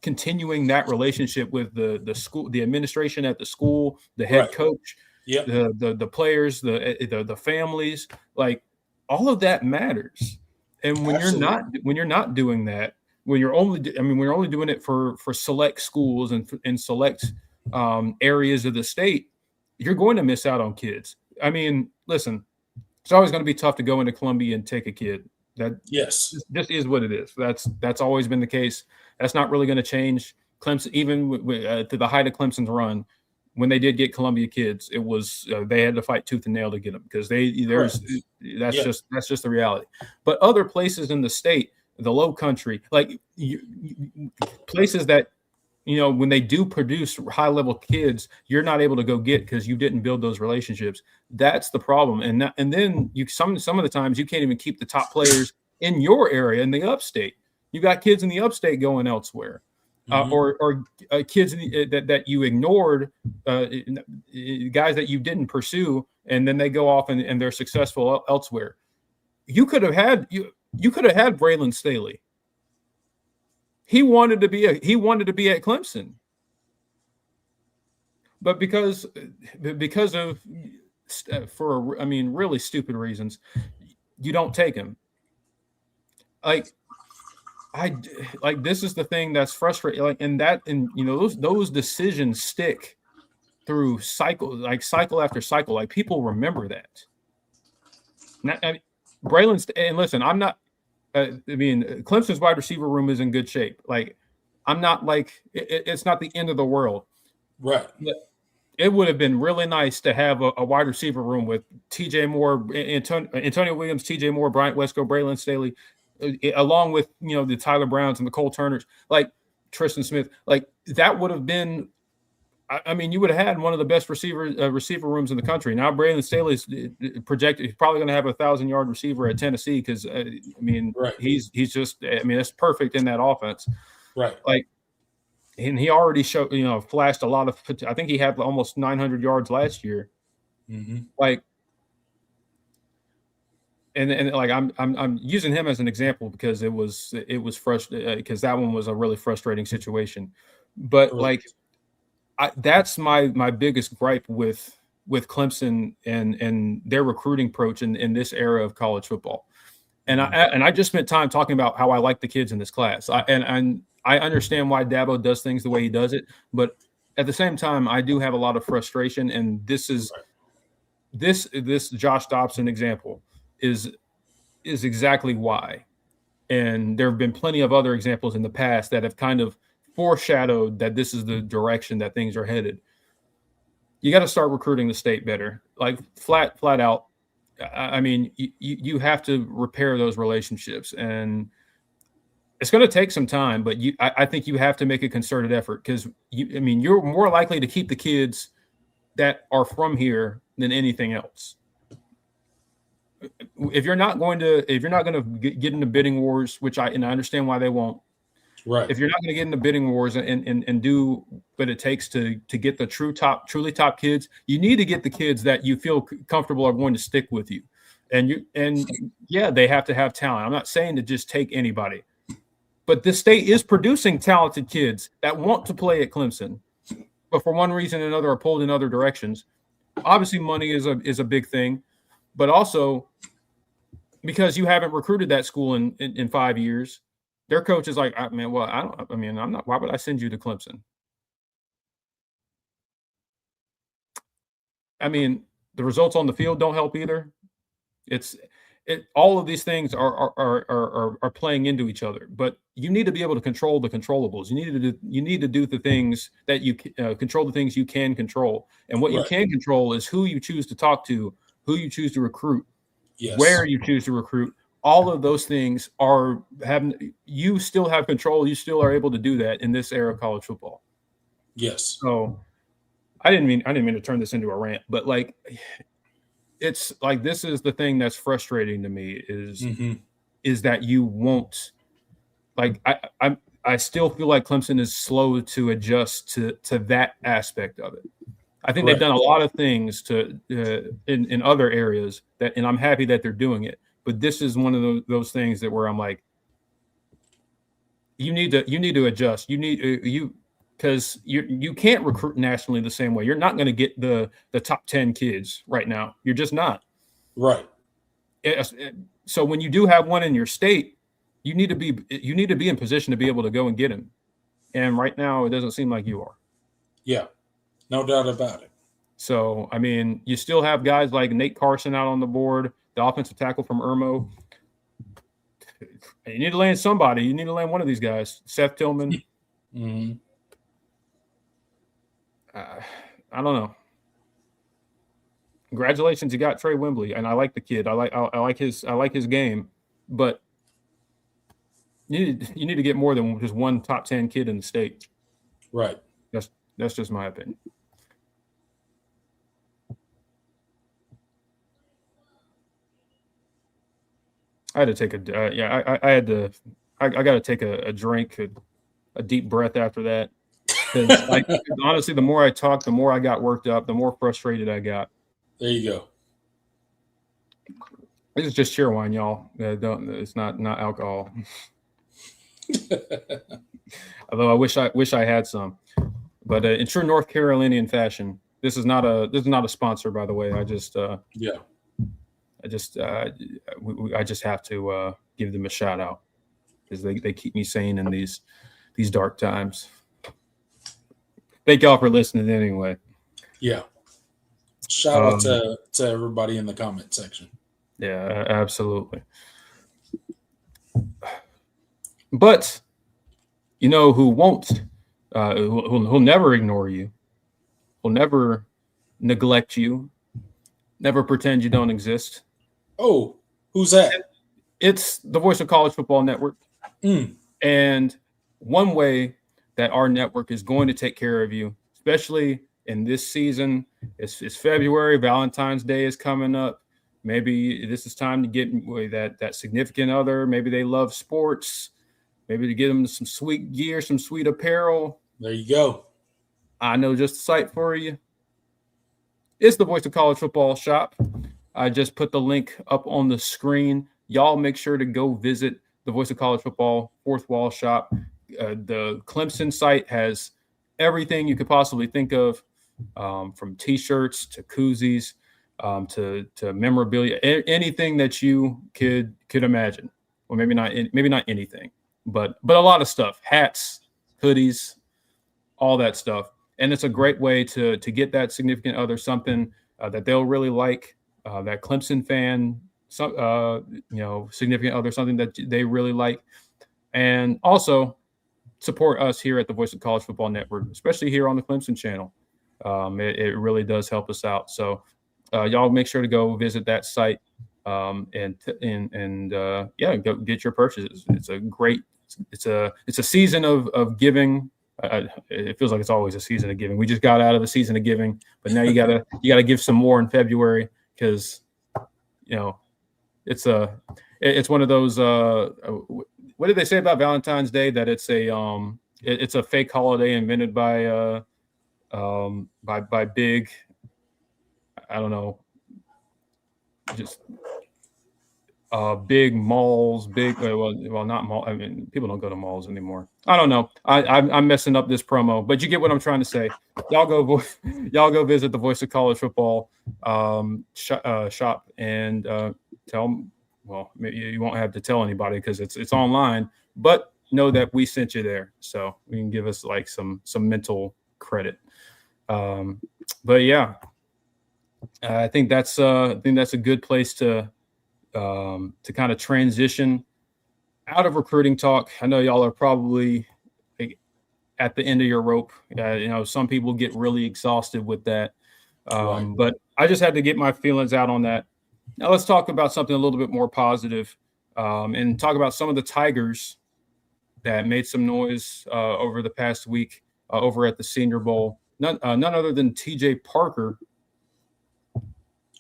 continuing that relationship with the school, the administration at the school, the head coach, the players, the families, like all of that matters. And when you're not doing that, we're only doing it for select schools and select areas of the state, you're going to miss out on kids. I mean, listen, it's always going to be tough to go into Columbia and take a kid. That just is what it is. That's always been the case. That's not really going to change. Clemson, even to the height of Clemson's run, when they did get Columbia kids, it was they had to fight tooth and nail to get them because that's just the reality. But other places in the state, the Low Country, like places that when they do produce high level kids, you're not able to go get because you didn't build those relationships. That's the problem. And then some of the times you can't even keep the top players in your area in the upstate. You got kids in the upstate going elsewhere, or kids that you ignored, guys that you didn't pursue, and then they go off and they're successful elsewhere. You could have had Braylon Staley. He wanted to be at Clemson, but because of really stupid reasons, you don't take him. This is the thing that's frustrating. Those decisions stick through cycle after cycle. Like, people remember that. Braylon, and listen, I'm not. Clemson's wide receiver room is in good shape. Like, I'm not like it's not the end of the world. Right. It would have been really nice to have a wide receiver room with T.J. Moore, Antonio Williams, T.J. Moore, Bryant Wesco, Braylon Staley, along with the Tyler Browns and the Cole Turners, like Tristan Smith, like that would have been. I mean, you would have had one of the best receiver rooms in the country. Now, Brandon Staley's projected he's probably going to have a 1,000-yard receiver at Tennessee because he's just that's perfect in that offense, right? Like, and he already showed flashed a lot of. I think he had almost 900 yards last year, like. And like I'm using him as an example because it was frustrating because that one was a really frustrating situation, but like. That's my biggest gripe with Clemson and their recruiting approach in this era of college football. And I just spent time talking about how I like the kids in this class. And I understand why Dabo does things the way he does it, but at the same time, I do have a lot of frustration. And this is this Josh Dobson example is exactly why. And there have been plenty of other examples in the past that have kind of foreshadowed that this is the direction that things are headed. You got to start recruiting the state better, like flat out. I mean, you have to repair those relationships, and it's going to take some time. But I think you have to make a concerted effort because you're more likely to keep the kids that are from here than anything else. If you're not going to get into bidding wars, which I understand why they won't. Right. If you're not going to get into bidding wars and do what it takes to get the truly top kids, you need to get the kids that you feel comfortable are going to stick with you. And they have to have talent. I'm not saying to just take anybody, but the state is producing talented kids that want to play at Clemson, but for one reason or another are pulled in other directions. Obviously, money is a big thing, but also because you haven't recruited that school in 5 years. Their coach is like, I'm not. Why would I send you to Clemson? I mean, the results on the field don't help either. All of these things are playing into each other. But you need to be able to control the controllables. You need to do the things that you control the things you can control. And what you can control is who you choose to talk to, who you choose to recruit, where you choose to recruit. All of those things you still have control. You still are able to do that in this era of college football. Yes. So I didn't mean to turn this into a rant, but like, it's like, this is the thing that's frustrating to me is that you won't like, I still feel like Clemson is slow to adjust to that aspect of it. I think they've done a lot of things in other areas and I'm happy that they're doing it. But this is one of those things where I'm like, you need to adjust. Because you can't recruit nationally the same way. You're not going to get the top 10 kids right now. You're just not. Right. So when you do have one in your state, you need to be in position to be able to go and get him. And right now, it doesn't seem like you are. Yeah, no doubt about it. So I mean, you still have guys like Nate Carson out on the board. The offensive tackle from Irmo. You need to land somebody. You need to land one of these guys. Seth Tillman. Mm-hmm. I don't know. Congratulations, you got Trey Wembley, and I like the kid. I like his game, but you need to get more than just one top 10 kid in the state. Right. That's just my opinion. I had to take I got to take a drink, a deep breath after that. Honestly, the more I talked, the more I got worked up, the more frustrated I got. There you go. This is just cheer wine, y'all. It's not alcohol. Although I wish I had some, but in true North Carolinian fashion, this is not a sponsor, by the way. I just have to give them a shout out because they keep me sane in these dark times. Thank y'all for listening anyway. Yeah. Shout out to everybody in the comment section. Yeah, absolutely. But you know who won't? Who'll never ignore you? Will never neglect you? Never pretend you don't exist? Oh, who's that? It's the Voice of College Football Network. And one way that our network is going to take care of you, especially in this season, it's February, Valentine's Day is coming up. Maybe this is time to get that significant other. Maybe they love sports. Maybe to get them some sweet gear, some sweet apparel. There you go. I know just the site for you. It's the Voice of College Football shop. I just put the link up on the screen. Y'all make sure to go visit the Voice of College Football Fourth Wall shop. The Clemson site has everything you could possibly think of, from T-shirts to koozies, to memorabilia, anything that you could imagine. Well, maybe not anything, but a lot of stuff: hats, hoodies, all that stuff. And it's a great way to get that significant other something that they'll really like. That Clemson fan, significant other, something that they really like, and also support us here at the Voice of College Football Network, especially here on the Clemson channel. It really does help us out. So y'all make sure to go visit that site and go get your purchases. It's a season of giving. It feels like it's always a season of giving. We just got out of the season of giving, but now you gotta give some more in February, because it's one of those. What did they say about Valentine's Day? That it's a fake holiday invented by big, I don't know, just big malls, not mall. I mean, people don't go to malls anymore. I don't know. I'm messing up this promo, but you get what I'm trying to say. Y'all go visit the Voice of College Football shop and tell them. Well, maybe you won't have to tell anybody because it's online, but know that we sent you there, so we can give us like some mental credit. But yeah, I think that's a good place to kind of transition out of recruiting talk. I know y'all are probably at the end of your rope. Some people get really exhausted with that. Right. But I just had to get my feelings out on that. Now let's talk about something a little bit more positive, and talk about some of the Tigers that made some noise over the past week over at the Senior Bowl. None other than TJ Parker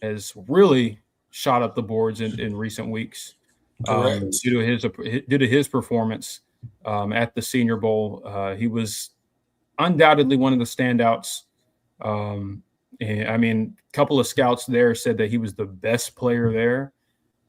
has really shot up the boards in recent weeks due to his performance at the Senior Bowl. He was undoubtedly one of the standouts. And I mean, a couple of scouts there said that he was the best player there.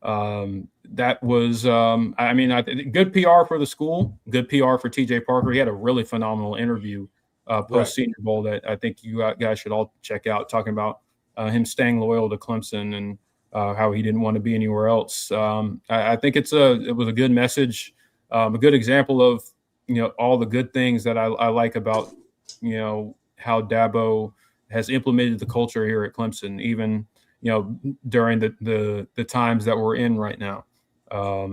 That was, good PR for the school, good PR for TJ Parker. He had a really phenomenal interview post Senior Bowl that I think you guys should all check out, talking about him staying loyal to Clemson and how he didn't want to be anywhere else. I think it was a good message, a good example of all the good things that I like about how Dabo has implemented the culture here at Clemson, even during the times that we're in right now.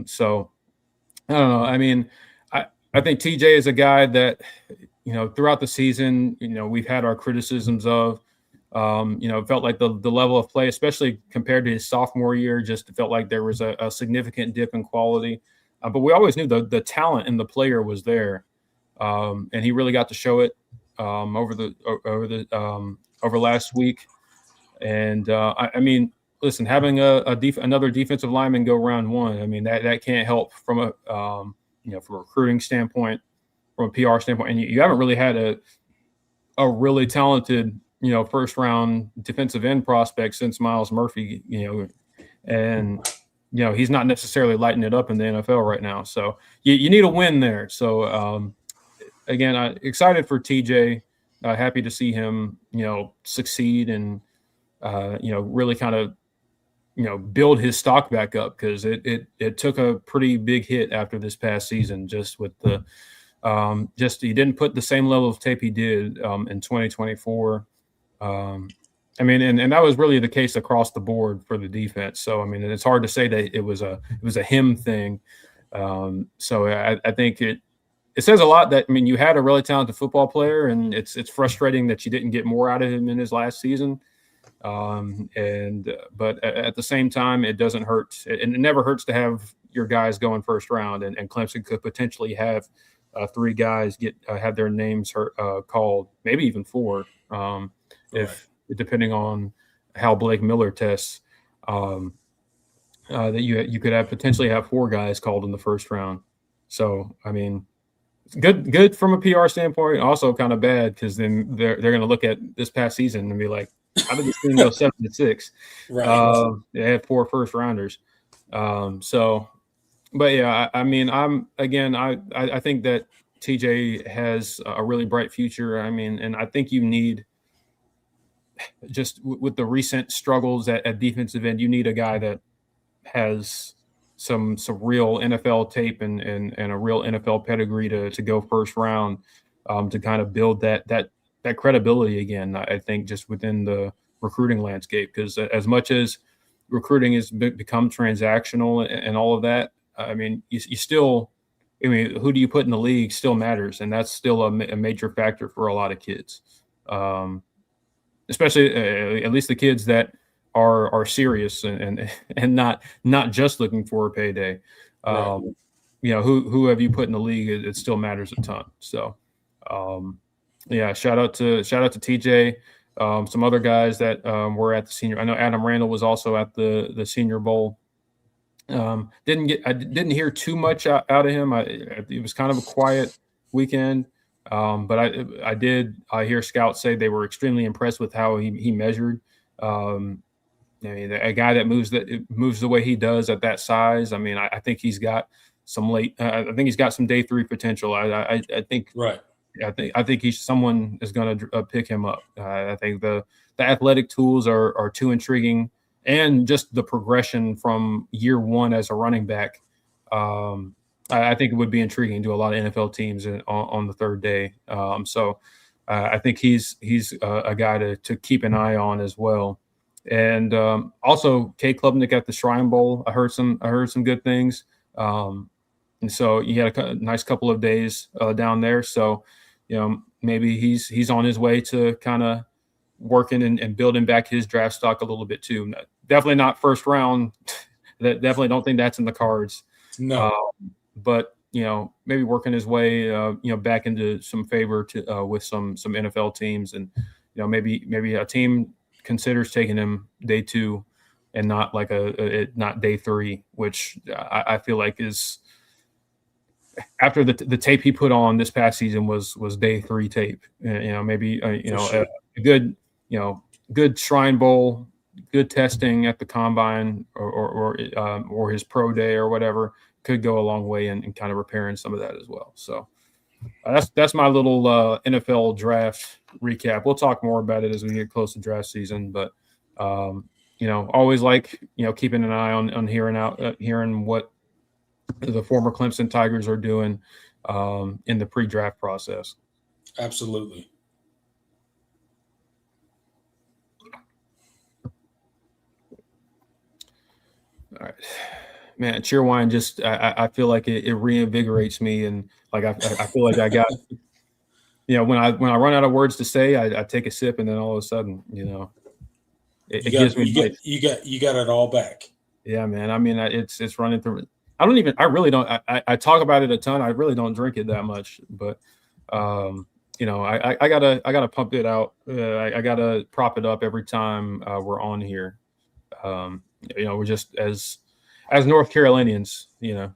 So I don't know. I mean, I think TJ is a guy that throughout the season, we've had our criticisms of. Felt like the level of play, especially compared to his sophomore year, just felt like there was a significant dip in quality. But we always knew the talent in the player was there, and he really got to show it over last week. And I mean, listen, having another defensive lineman go round one, I mean that can't help from from a recruiting standpoint, from a PR standpoint, and you haven't really had a really talented first round defensive end prospect since Miles Murphy, and he's not necessarily lighting it up in the NFL right now. So you need a win there. So again, excited for TJ. Happy to see him, succeed and really kind of build his stock back up, because it took a pretty big hit after this past season, just with the he didn't put the same level of tape he did in 2024. I mean, and that was really the case across the board for the defense. So I mean, it's hard to say that it was a him thing. So I think it says a lot that, I mean, you had a really talented football player, and it's frustrating that you didn't get more out of him in his last season. But at the same time, it doesn't hurt. It never hurts to have your guys going first round, and Clemson could potentially have 3 guys have their names called, maybe even 4, if depending on how Blake Miller tests. That you could potentially have 4 guys called in the first round. So I mean, good from a PR standpoint. Also kind of bad because then they're going to look at this past season and be like, how did this team go 7-6? Right. They had 4 first rounders. So, but yeah, I mean, I think that TJ has a really bright future. I mean, and I think you need, just with the recent struggles at defensive end, you need a guy that has some real NFL tape and a real NFL pedigree to go first round, to kind of build that credibility again. I think just within the recruiting landscape, because as much as recruiting has become transactional and all of that, I mean, you still, I mean, who do you put in the league still matters, and that's still a major factor for a lot of kids, especially at least the kids that are serious and not just looking for a payday. Right. You know, who have you put in the league? It still matters a ton. So, yeah, shout out to TJ. Some other guys that were at the senior. I know Adam Randall was also at the Senior Bowl. I didn't hear too much out of him. It was kind of a quiet weekend. But I did hear scouts say they were extremely impressed with how he measured. I mean, a guy that moves the way he does at that size. I mean, I think he's got some I think he's got some day 3 potential. I think right. I think someone is going to pick him up. I think the athletic tools are too intriguing, and just the progression from year 1 as a running back. I think it would be intriguing to a lot of NFL teams on the 3rd day. So I think he's a guy to keep an eye on as well. And also Kay Klubnik at the Shrine Bowl. I heard some good things. And so he had a nice couple of days down there. So, you know, maybe he's on his way to kind of working and building back his draft stock a little bit too. Definitely not first round. Definitely don't think that's in the cards. No. But, you know, maybe working his way, you know, back into some favor with some NFL teams, and, you know, maybe a team considers taking him day 2 and not like not day 3, which I feel like is, after the tape he put on this past season was day 3 tape. You know, maybe sure. a good, you know, good Shrine Bowl, good testing at the combine or his pro day or whatever could go a long way in kind of repairing some of that as well. So that's my little NFL draft recap. We'll talk more about it as we get close to draft season, but you know, always like, you know, keeping an eye on hearing what the former Clemson Tigers are doing in the pre-draft process. Absolutely. All right, man. Cheerwine just I feel like it reinvigorates me, and like I feel like I got, you know, when I run out of words to say, I take a sip, and then all of a sudden, you know, it gives me life. You got it all back. Yeah, man. I mean, it's running through. I really don't. I talk about it a ton. I really don't drink it that much, but you know, I gotta pump it out. I gotta prop it up every time we're on here. You know, we're just as North Carolinians, you know.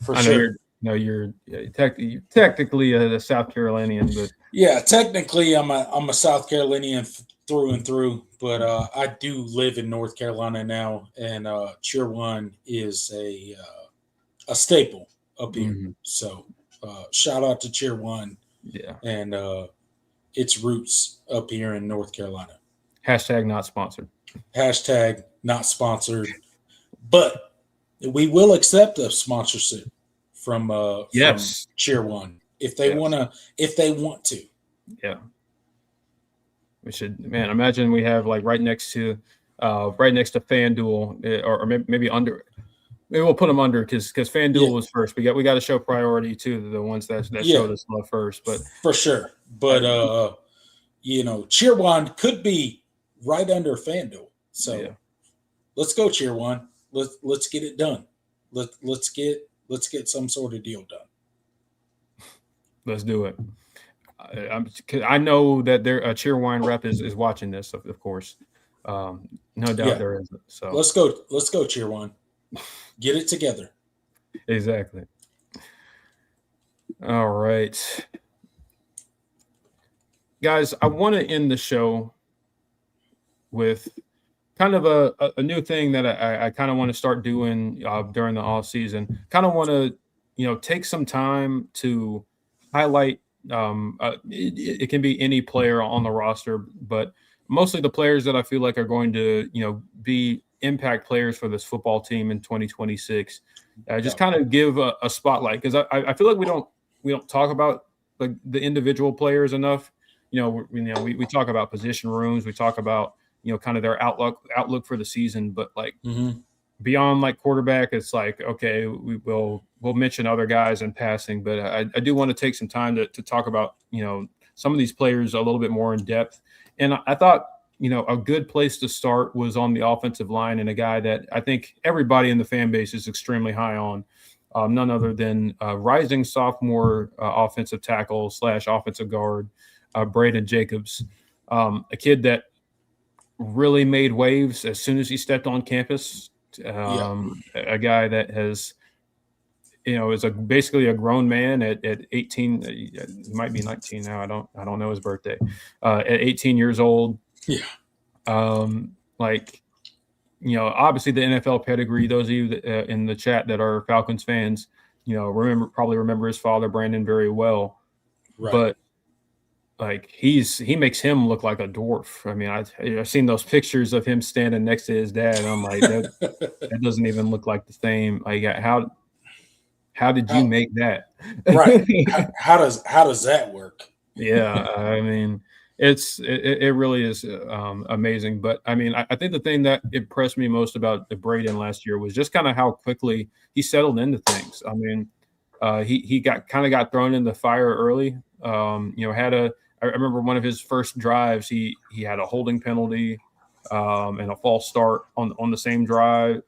For sure. You're technically a South Carolinian, but yeah, technically I'm a South Carolinian through and through, but I do live in North Carolina now, and Cheer One is a staple up here. Mm-hmm. So shout out to Cheer One, yeah, and its roots up here in North Carolina. Hashtag not sponsored. Hashtag not sponsored, but we will accept a sponsorship from Cheer One if they want to. Yeah, we should. Man, imagine we have like right next to FanDuel, or maybe under. Maybe we'll put them under because FanDuel was first. We got to show priority to the ones that showed us love first. But for sure, but you know, Cheer One could be right under FanDuel. So let's go, Cheer One. Let's get it done. let's get some sort of deal done. Let's do it. I know that a Cheerwine rep is watching this, of course. No doubt there is. So let's go, Cheerwine. Get it together. Exactly. All right, guys. I want to end the show with kind of a new thing that I kind of want to start doing during the off season. Kind of want to take some time to highlight. It can be any player on the roster, but mostly the players that I feel like are going to be impact players for this football team in 2026. Just kind of give a spotlight, because I feel like we don't talk about the individual players enough. We talk about position rooms, we talk about kind of their outlook for the season, but like beyond like quarterback, it's like, okay, we'll mention other guys in passing, but I do want to take some time to talk about some of these players a little bit more in depth. And I thought a good place to start was on the offensive line, and a guy that I think everybody in the fan base is extremely high on, none other than rising sophomore offensive tackle / offensive guard, Brayden Jacobs, a kid that really made waves as soon as he stepped on campus. A guy that has, is basically a grown man at 18. It might be 19 now. I don't know his birthday. At 18 years old. Yeah. Obviously the NFL pedigree. Those of you that, in the chat that are Falcons fans, probably remember his father Brandon very well. Right. But like he makes him look like a dwarf. I mean, I've seen those pictures of him standing next to his dad, and I'm like, that doesn't even look like the same. Like, how did you make that? Right. How does that work? Yeah, I mean, it really is amazing. But I mean, I think the thing that impressed me most about the Brayden last year was just kind of how quickly he settled into things. I mean, he got thrown in the fire early. I remember one of his first drives, he had a holding penalty and a false start on the same drive,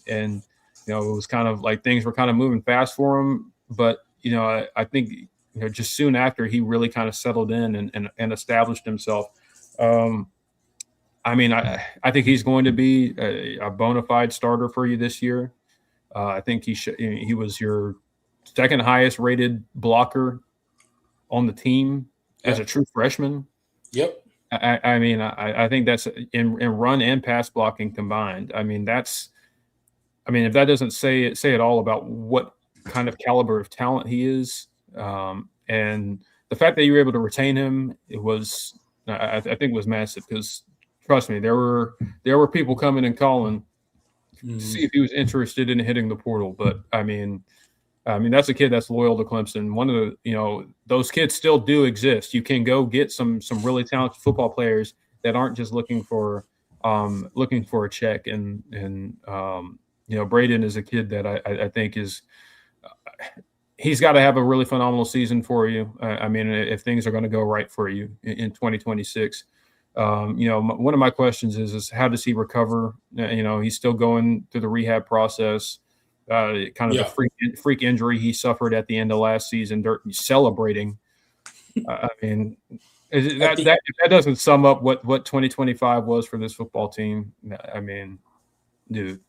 and it was kind of like things were kind of moving fast for him. But I think just soon after, he really kind of settled in and established himself. I mean, I think he's going to be a bona fide starter for you this year. I think he was your second highest rated blocker on the team as a true freshman. Yep. I mean, I think that's in run and pass blocking combined. I mean, if that doesn't say it all about what kind of caliber of talent he is, and the fact that you were able to retain him, I think was massive, because trust me, there were people coming and calling to see if he was interested in hitting the portal. But I mean, that's a kid that's loyal to Clemson. One of the, those kids still do exist. You can go get some really talented football players that aren't just looking for a check. And Brayden is a kid that I think is, he's got to have a really phenomenal season for you. I mean, if things are going to go right for you in 2026. One of my questions is how does he recover? He's still going through the rehab process. The freak injury he suffered at the end of last season, celebrating. I mean, if that doesn't sum up what 2025 was for this football team, I mean, dude.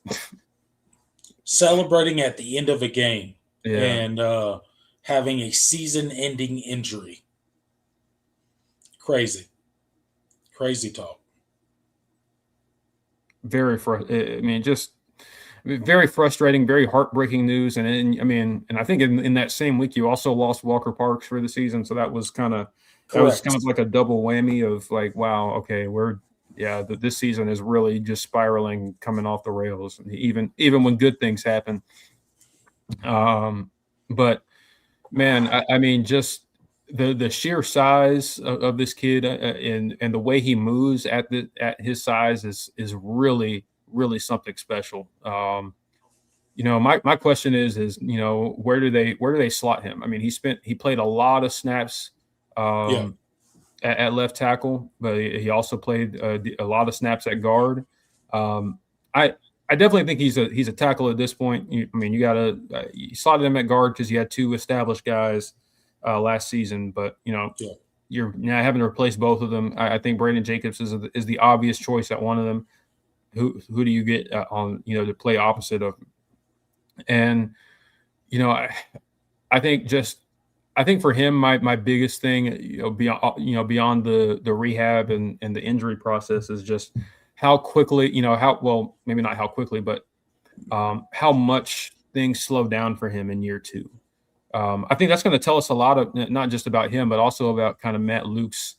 Celebrating at the end of a game and having a season-ending injury. Crazy talk. Very very frustrating, very heartbreaking news. And I think in that same week you also lost Walker Parks for the season, so that was kind of like a double whammy of like, wow, okay, this season is really just spiraling, coming off the rails, even when good things happen. But man, I mean, just the sheer size of this kid and the way he moves at his size is really, really something special. My question is where do they slot him? I mean, he played a lot of snaps at left tackle, but he also played a lot of snaps at guard. I definitely think he's a tackle at this point. I mean, you got to you slotted him at guard because you had two established guys last season, but Yeah. you're now having to replace both of them. I think Brayden Jacobs is the obvious choice at one of them. Who do you get on to play opposite of? And you know, I think just I think for him, my biggest thing, beyond the rehab and the injury process is just how quickly, how well, maybe not how quickly, but how much things slow down for him in year two. I think that's going to tell us a lot of not just about him, but also about kind of Matt Luke's,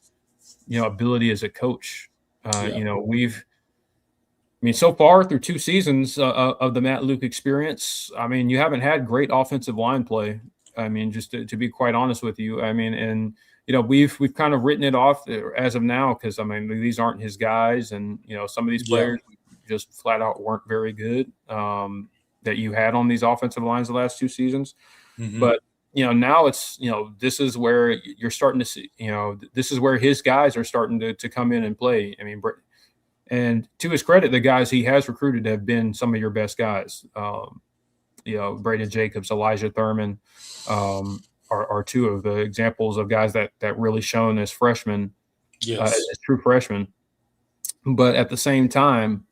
ability as a coach. Yeah. So far through two seasons of the Matt Luke experience, I mean, you haven't had great offensive line play. I mean, just to be quite honest with you, I mean, and we've kind of written it off as of now because I mean these aren't his guys, and some of these Yeah. players just flat out weren't very good that you had on these offensive lines the last two seasons. Mm-hmm. But now it's this is where you're starting to see this is where his guys are starting to come in and play. I mean, and to his credit, the guys he has recruited have been some of your best guys. Brayden Jacobs, Elijah Thurman are two of the examples of guys that really shone as freshmen, Yes. as true freshmen. But at the same time,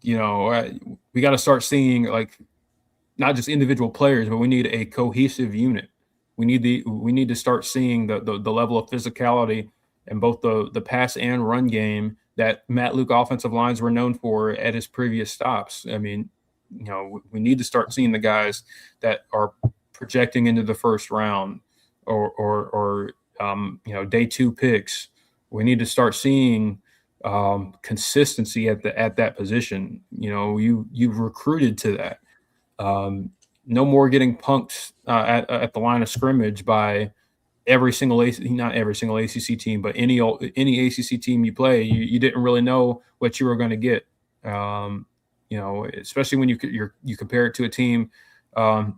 we got to start seeing like not just individual players, but we need a cohesive unit. We need to start seeing the level of physicality in both the pass and run game that Matt Luke offensive lines were known for at his previous stops. I mean, we need to start seeing the guys that are projecting into the first round or day two picks. We need to start seeing consistency at that position. You've recruited to that. No more getting punked at the line of scrimmage by not every single ACC team, but any ACC team you play. You didn't really know what you were going to get. Especially when you compare it to a team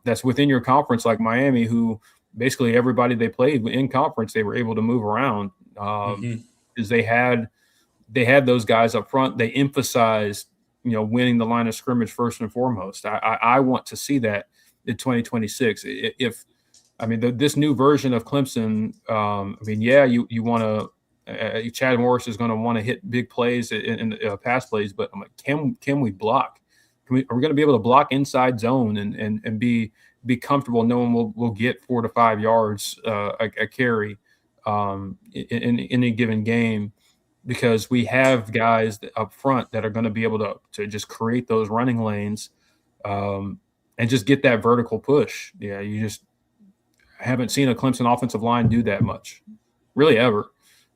that's within your conference like Miami, who basically everybody they played in conference they were able to move around because they had those guys up front. They emphasized winning the line of scrimmage first and foremost. I want to see that in 2026. This new version of Clemson, you want to Chad Morris is going to want to hit big plays in pass plays, but I'm like, can we block? Are we going to be able to block inside zone and be comfortable knowing we'll get 4 to 5 yards a carry in any given game? Because we have guys up front that are going to be able to just create those running lanes and just get that vertical push. Yeah, you just haven't seen a Clemson offensive line do that much, really ever.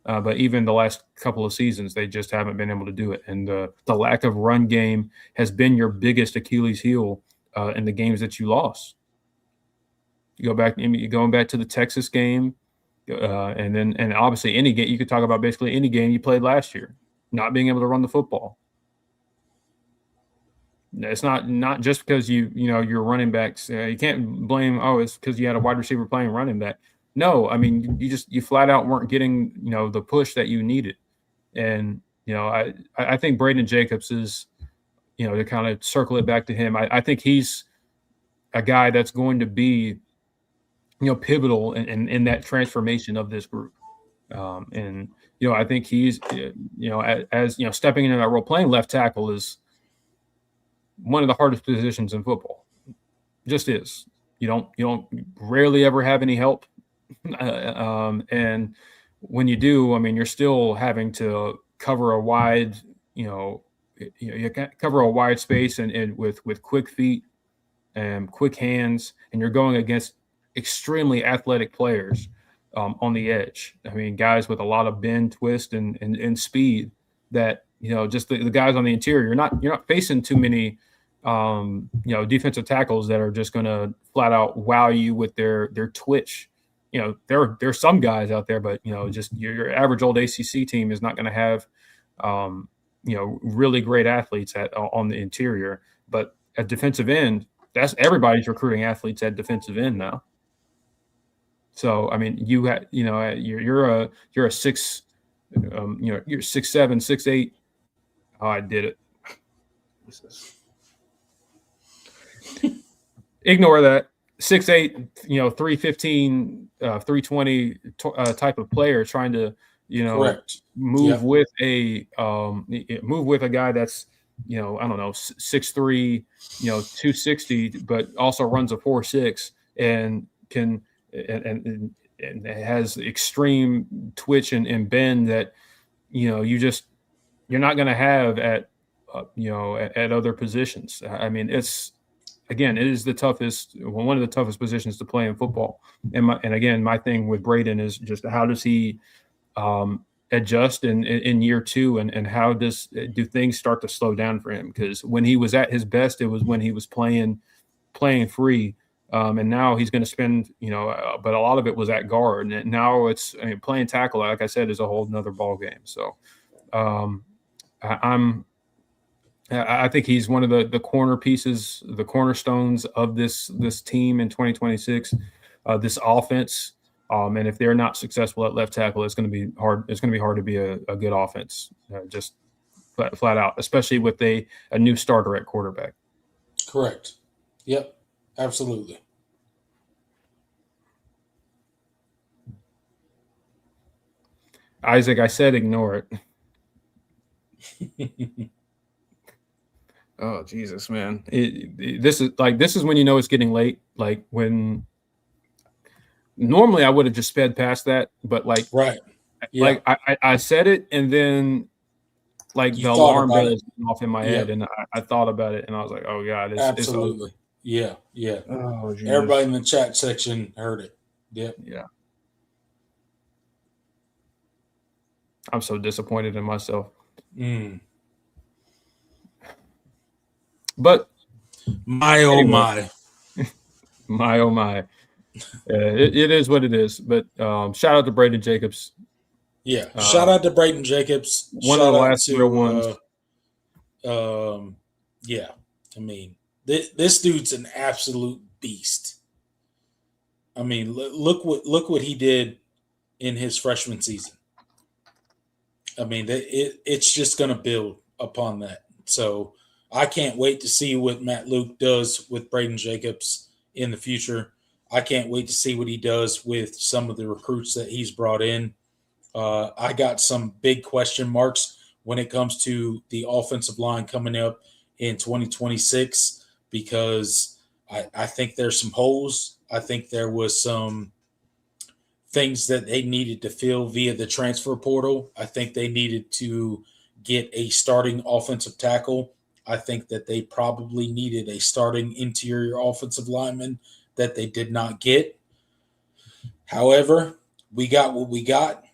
But even the last couple of seasons, they just haven't been able to do it. And the lack of run game has been your biggest Achilles heel in the games that you lost. Going back to the Texas game, and obviously any game you could talk about, basically any game you played last year, not being able to run the football. It's not just because your running backs. You can't blame it's because you had a wide receiver playing running back. No, I mean you flat out weren't getting the push that you needed, and I think Brayden Jacobs is to kind of circle it back to him. I think he's a guy that's going to be pivotal in that transformation of this group. And I think he's as stepping into that role, playing left tackle is one of the hardest positions in football. Just is. You don't rarely ever have any help, and when you do, I mean, you're still having to cover a wide you cover a wide space and with quick feet and quick hands, and you're going against extremely athletic players on the edge. I mean, guys with a lot of bend, twist, and speed. That just the guys on the interior. You're not facing too many defensive tackles that are just going to flat out wow you with their twitch. There's some guys out there, but just your average old ACC team is not going to have really great athletes on the interior. But at defensive end, that's everybody's recruiting athletes at defensive end now. So I mean, you're a 6'7", 6'8". Oh, I did it. Ignore that. 6'8", 315, 320 type of player trying to, Correct. move with a guy that's, I don't know, 6'3", 260, but also runs a 4.6 and can and has extreme twitch and bend that, you're not going to have at at other positions. I mean, it is one of the toughest positions to play in football. And again, my thing with Brayden is just how does he adjust in year two, and how do things start to slow down for him? Because when he was at his best, it was when he was playing free. And now he's going to spend, but a lot of it was at guard. And now playing tackle, like I said, is a whole nother ball game. So I think he's one of the corner pieces, the cornerstones of this team in 2026, this offense. And if they're not successful at left tackle, it's going to be hard. It's going to be hard to be a good offense, just flat out, especially with a new starter at quarterback. Correct. Yep. Absolutely. Isaac, I said ignore it. Oh, Jesus, man. This is when it's getting late. Like when normally I would have just sped past that, but right. Yeah. I said it, and then the alarm bells went off in my head, and I thought about it, and I was like, oh God, absolutely. Yeah. Oh, geez. Everybody in the chat section heard it. Yep. Yeah. I'm so disappointed in myself. But my oh my. My oh my. It is what it is. But shout out to Brayden Jacobs. Yeah. Shout out to Brayden Jacobs. One of the last real ones. Yeah. I mean, this dude's an absolute beast. I mean, look what he did in his freshman season. I mean, it's just going to build upon that. So I can't wait to see what Matt Luke does with Brayden Jacobs in the future. I can't wait to see what he does with some of the recruits that he's brought in. I got some big question marks when it comes to the offensive line coming up in 2026 because I think there's some holes. I think there was some things that they needed to fill via the transfer portal. I think they needed to get a starting offensive tackle. I think that they probably needed a starting interior offensive lineman that they did not get. However, we got what we got.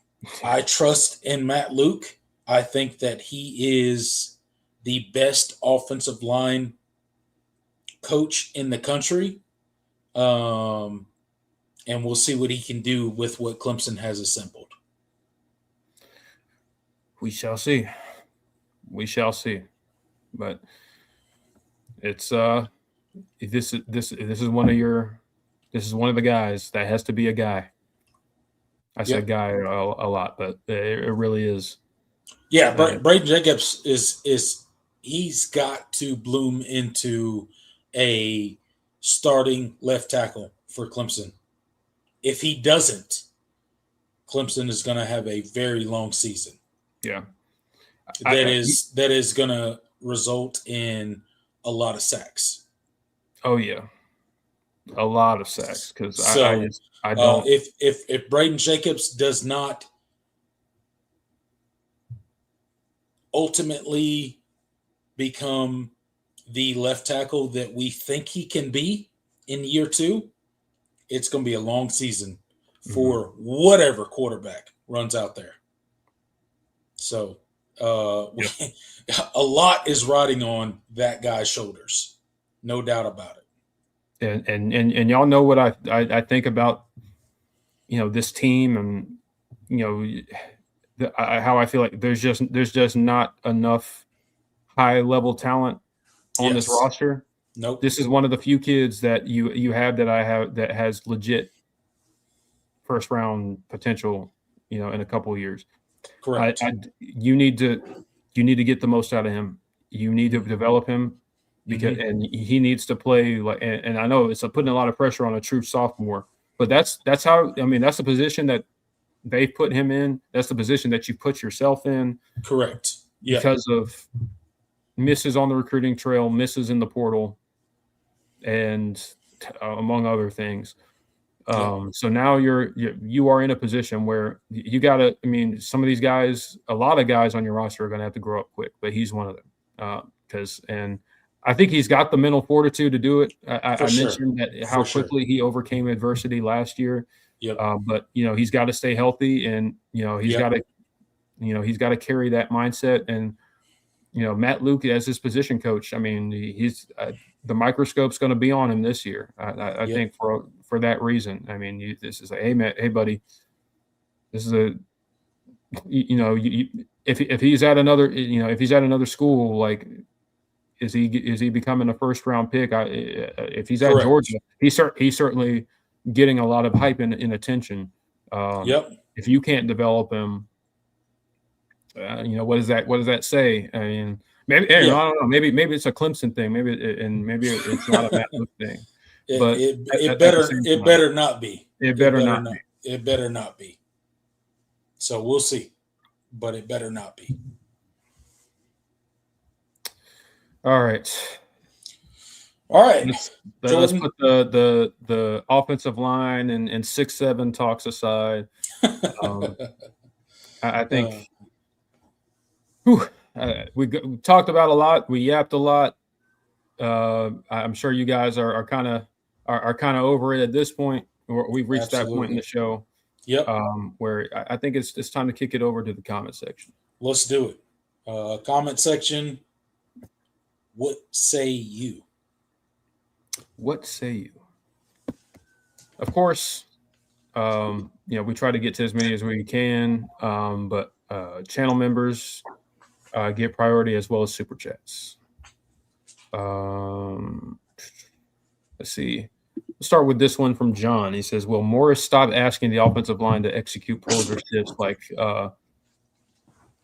I trust in Matt Luke. I think that he is the best offensive line coach in the country. And we'll see what he can do with what Clemson has assembled. We shall see. We shall see. But it's this is one of the guys that has to be a guy. I said guy a lot, but it really is. Yeah, Brayden Jacobs is he's got to bloom into a starting left tackle for Clemson. If he doesn't, Clemson is going to have a very long season. Yeah. That is going to result in a lot of sacks. Oh, yeah. A lot of sacks because I don't. If Brayden Jacobs does not ultimately become the left tackle that we think he can be in year two, it's going to be a long season for whatever quarterback runs out there. So a lot is riding on that guy's shoulders, no doubt about it. And y'all know what I think about this team and how I feel like there's just not enough high level talent on this roster. Nope. This is one of the few kids that you have that has legit first round potential, in a couple of years. Correct. You need to get the most out of him. you need to develop him because and he needs to play like. And I know it's putting a lot of pressure on a true sophomore, but that's how. I mean, that's the position that they put him in. That's the position that you put yourself in. Correct. Yep. Because of misses on the recruiting trail, misses in the portal, and among other things. So now you are in a position where you got to. I mean, some of these guys, a lot of guys on your roster are going to have to grow up quick, but he's one of them. And I think he's got the mental fortitude to do it. I mentioned that how quickly he overcame adversity last year. Yep. But he's got to stay healthy, and he's got to, he's got to carry that mindset. And Matt Luke as his position coach. I mean, he's the microscope's going to be on him this year. I think for that reason. I mean, this is hey buddy, this is if he's at another school, like is he becoming a first round pick? If he's at Georgia, he's certainly getting a lot of hype and attention. If you can't develop him, what does that say? I mean, maybe I don't know. Maybe it's a Clemson thing. Maybe it's not a Matt Luke thing. But it better not be. It better not be. It better not be. So we'll see, but it better not be. All right. Let's put the offensive line and 6-7 talks aside. I think we talked about a lot. We yapped a lot. I'm sure you guys are kind of over it at this point. We've reached that point in the show. Yep. Where I think it's time to kick it over to the comment section. Let's do it. Comment section. What say you? What say you? Of course, we try to get to as many as we can, but channel members get priority as well as super chats. Let's see. Let's start with this one from John. He says, "Will Morris stop asking the offensive line to execute pulls or shifts like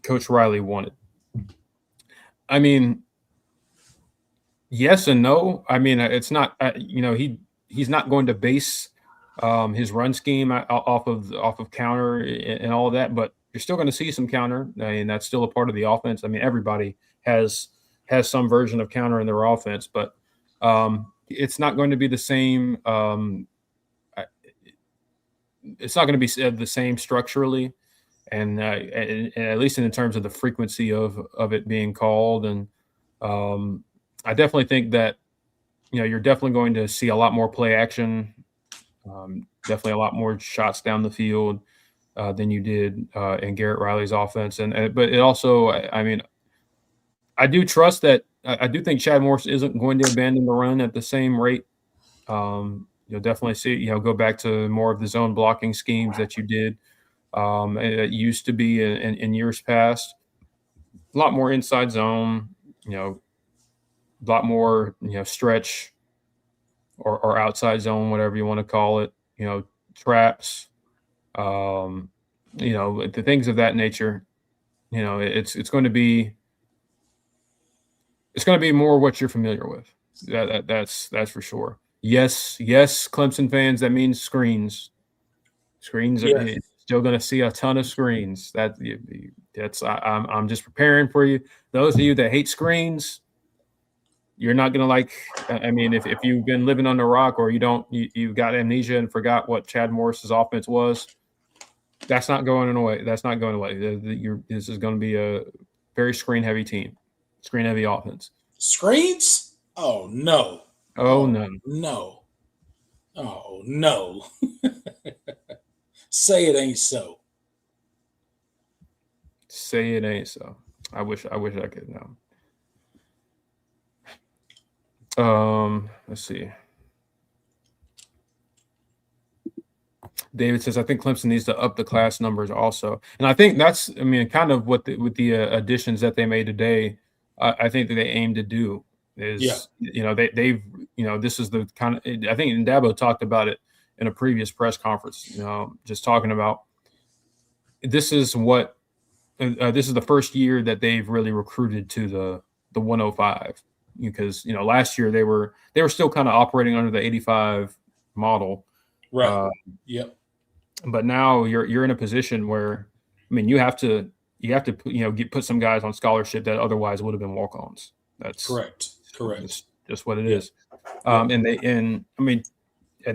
Coach Riley wanted?" I mean, yes and no. I mean, it's not. He's not going to base his run scheme off of counter and all of that, but you're still going to see some counter. I mean, that's still a part of the offense. I mean, everybody has some version of counter in their offense, but it's not going to be the same. It's not going to be the same structurally, and at least in terms of the frequency of it being called. And I definitely think that you're definitely going to see a lot more play action, definitely a lot more shots down the field than you did in Garrett Riley's offense. But it also, I mean, I do trust that. I do think Chad Morris isn't going to abandon the run at the same rate. You'll definitely see, go back to more of the zone blocking schemes that you did. It used to be in years past. A lot more inside zone, a lot more, stretch or outside zone, whatever you want to call it, traps, the things of that nature. It's going to be more what you're familiar with. That's for sure. Yes, Clemson fans, that means screens. Screens are still going to see a ton of screens. I'm just preparing for you. Those of you that hate screens, you're not going to like. I mean, if you've been living on the rock or you've got amnesia and forgot what Chad Morris's offense was, that's not going away. That's not going away. This is going to be a very screen heavy team, screen heavy offense. Screens? Oh no. Oh no. No. Oh no. Say it ain't so. Say it ain't so. I wish I could know. Let's see. David says, I think Clemson needs to up the class numbers also. And I think that's, kind of with the additions that they made today, I think that they aim to do is, they've, this is the kind of, I think Dabo talked about it in a previous press conference, just talking about this is the first year that they've really recruited to the 105, because last year they were still kind of operating under the 85 model, Right. Yep. but now you're in a position where, I mean, you have to put some guys on scholarship that otherwise would have been walk-ons. That's Correct. just what it Yep. is. And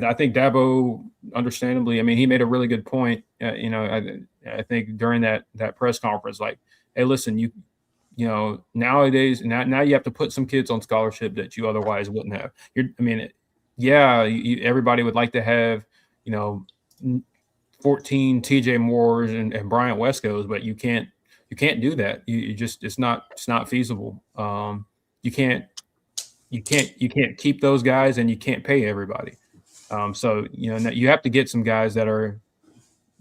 I think Dabo, understandably, I mean, he made a really good point. I think during that press conference, like, hey, listen, nowadays now you have to put some kids on scholarship that you otherwise wouldn't have. Everybody would like to have 14 TJ Moores and Bryant Wescos, but you can't do that. It's not feasible. You can't keep those guys, and you can't pay everybody. So you have to get some guys that are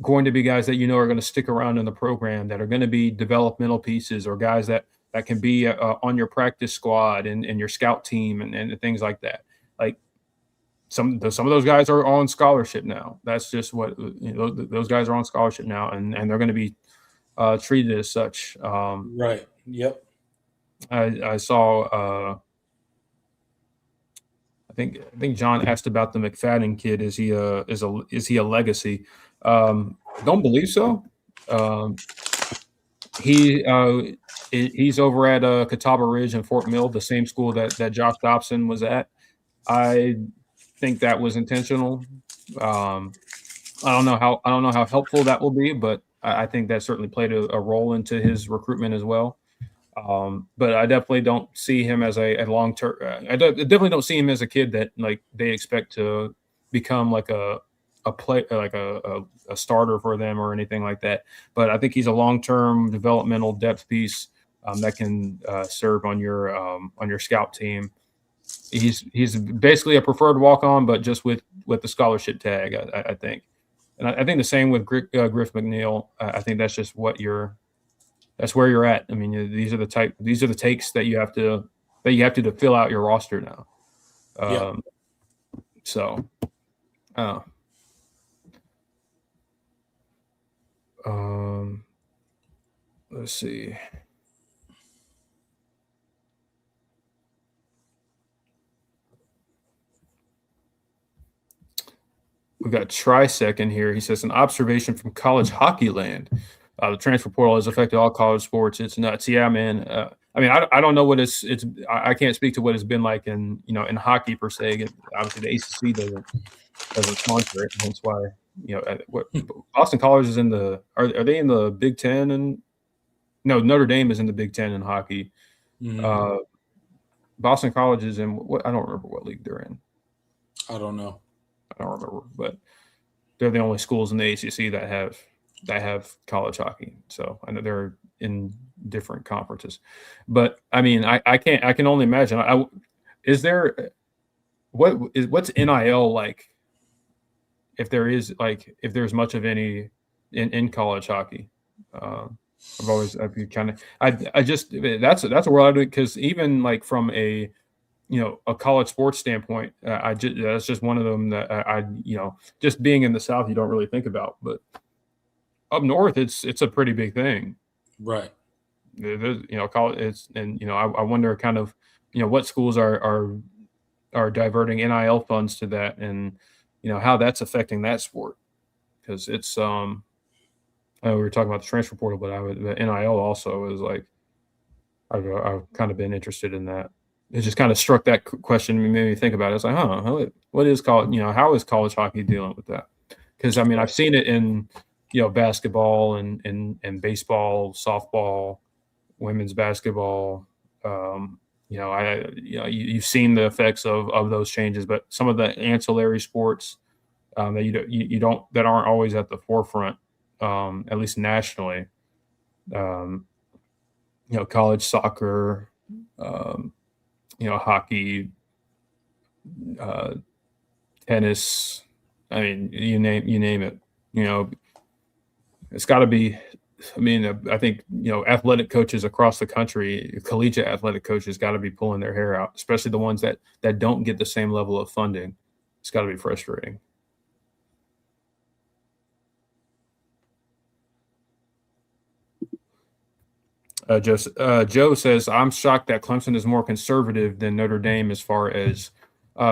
going to be guys that are going to stick around in the program, that are going to be developmental pieces, or guys that can be on your practice squad and your scout team and things like that. Like some of those guys are on scholarship now. That's just what those guys are on scholarship now, and they're going to be treated as such. Right. Yep. I saw. I think John asked about the McFadden kid. Is he a legacy? Don't believe so. He's over at Catawba Ridge and Fort Mill, the same school that Josh Dobson was at. I think that was intentional. I don't know how helpful that will be, but I think that certainly played a role into his recruitment as well. But I definitely don't see him as a long term. I definitely don't see him as a kid that like they expect to become like a play, like a starter for them or anything like that. But I think he's a long term developmental depth piece that can serve on your scout team. He's basically a preferred walk on, but just with the scholarship tag, I think. And I think the same with Griff McNeil. I think that's just that's where you're at. I mean, these are the takes that you have to fill out your roster now. So, let's see. We've got Trisec in here. He says, an observation from college hockey land. The transfer portal has affected all college sports. It's nuts. Yeah, man. I mean, I don't know what I can't speak to what it's been like in hockey per se. Obviously, the ACC doesn't sponsor it. That's why Boston College is in the are they in the Big Ten? And no, Notre Dame is in the Big Ten in hockey. Mm-hmm. Boston College is in I don't remember what league they're in. I don't know. I don't remember, but they're the only schools in the ACC that have college hockey. So I know they're in different conferences, but I mean, I can only imagine. What's NIL like? If there's much of any in college hockey, that's a world I do, because even like from a college sports standpoint, that's just one of them that I just being in the South, you don't really think about, but up north, it's a pretty big thing, right? There's college, I wonder kind of what schools are diverting NIL funds to that, and how that's affecting that sport, because it's we were talking about the transfer portal, but the NIL also is like I've kind of been interested in that. It just kind of struck that question and made me think about it. It's like, what is college? How is college hockey dealing with that? Because I mean, I've seen it in basketball and baseball, softball, women's basketball. You've seen the effects of those changes, but some of the ancillary sports that aren't always at the forefront, at least nationally. College soccer, hockey, tennis. I mean, you name it. It's got to be. I mean, I think athletic coaches across the country, collegiate athletic coaches, got to be pulling their hair out, especially the ones that don't get the same level of funding. It's got to be frustrating. Joe says, I'm shocked that Clemson is more conservative than Notre Dame as far as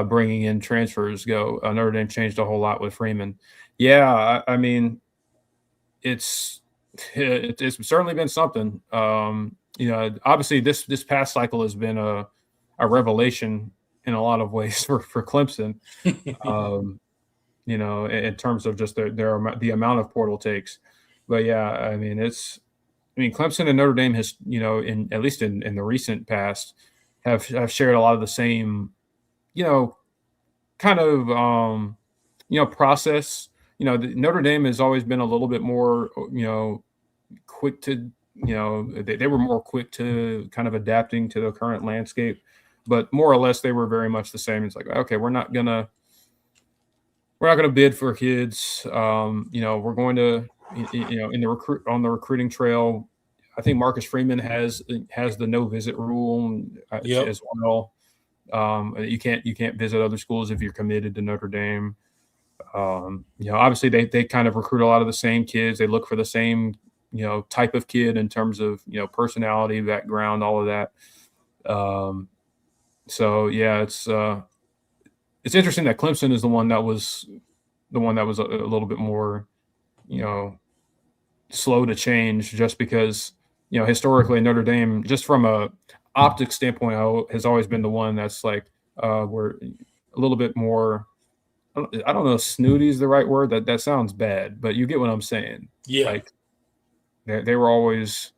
bringing in transfers go. Notre Dame changed a whole lot with Freeman. Yeah, I mean, it's certainly been something. Obviously this past cycle has been a revelation in a lot of ways for Clemson. In terms of just the amount of portal takes. But yeah, I mean, Clemson and Notre Dame has, in at least in the recent past, have shared a lot of the same, kind of, process. Notre Dame has always been a little bit more, quick to, they were more quick to kind of adapting to the current landscape, but more or less they were very much the same. It's like, okay, we're not gonna bid for kids. We're going to, in the recruiting trail. I think Marcus Freeman has the no visit rule Yep. as well. You can't visit other schools if you're committed to Notre Dame. Obviously they kind of recruit a lot of the same kids. They look for the same, type of kid in terms of, personality, background, all of that. So yeah, it's interesting that Clemson is the one that was a little bit more, slow to change, just because, historically Notre Dame, just from a optic standpoint, has always been the one that's like, we're a little bit more, I don't know if snooty is the right word. That sounds bad, but you get what I'm saying. Yeah. Like they were always,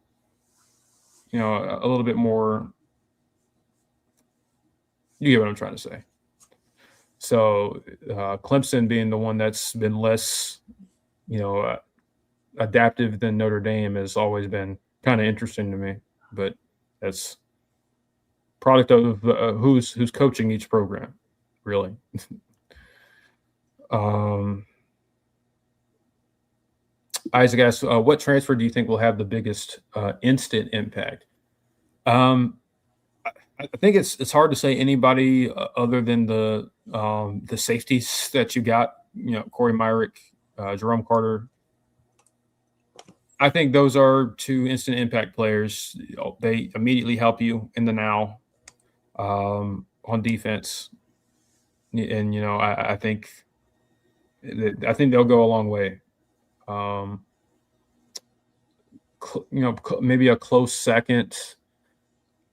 a little bit more. You get what I'm trying to say. So Clemson being the one that's been less, adaptive than Notre Dame has always been kind of interesting to me. But that's product of who's coaching each program, really. Isaac asks, what transfer do you think will have the biggest instant impact? I think it's hard to say anybody other than the safeties that you got. Corey Myrick, Jerome Carter. I think those are two instant impact players. They immediately help you in the now on defense, and I think they'll go a long way. Maybe a close second.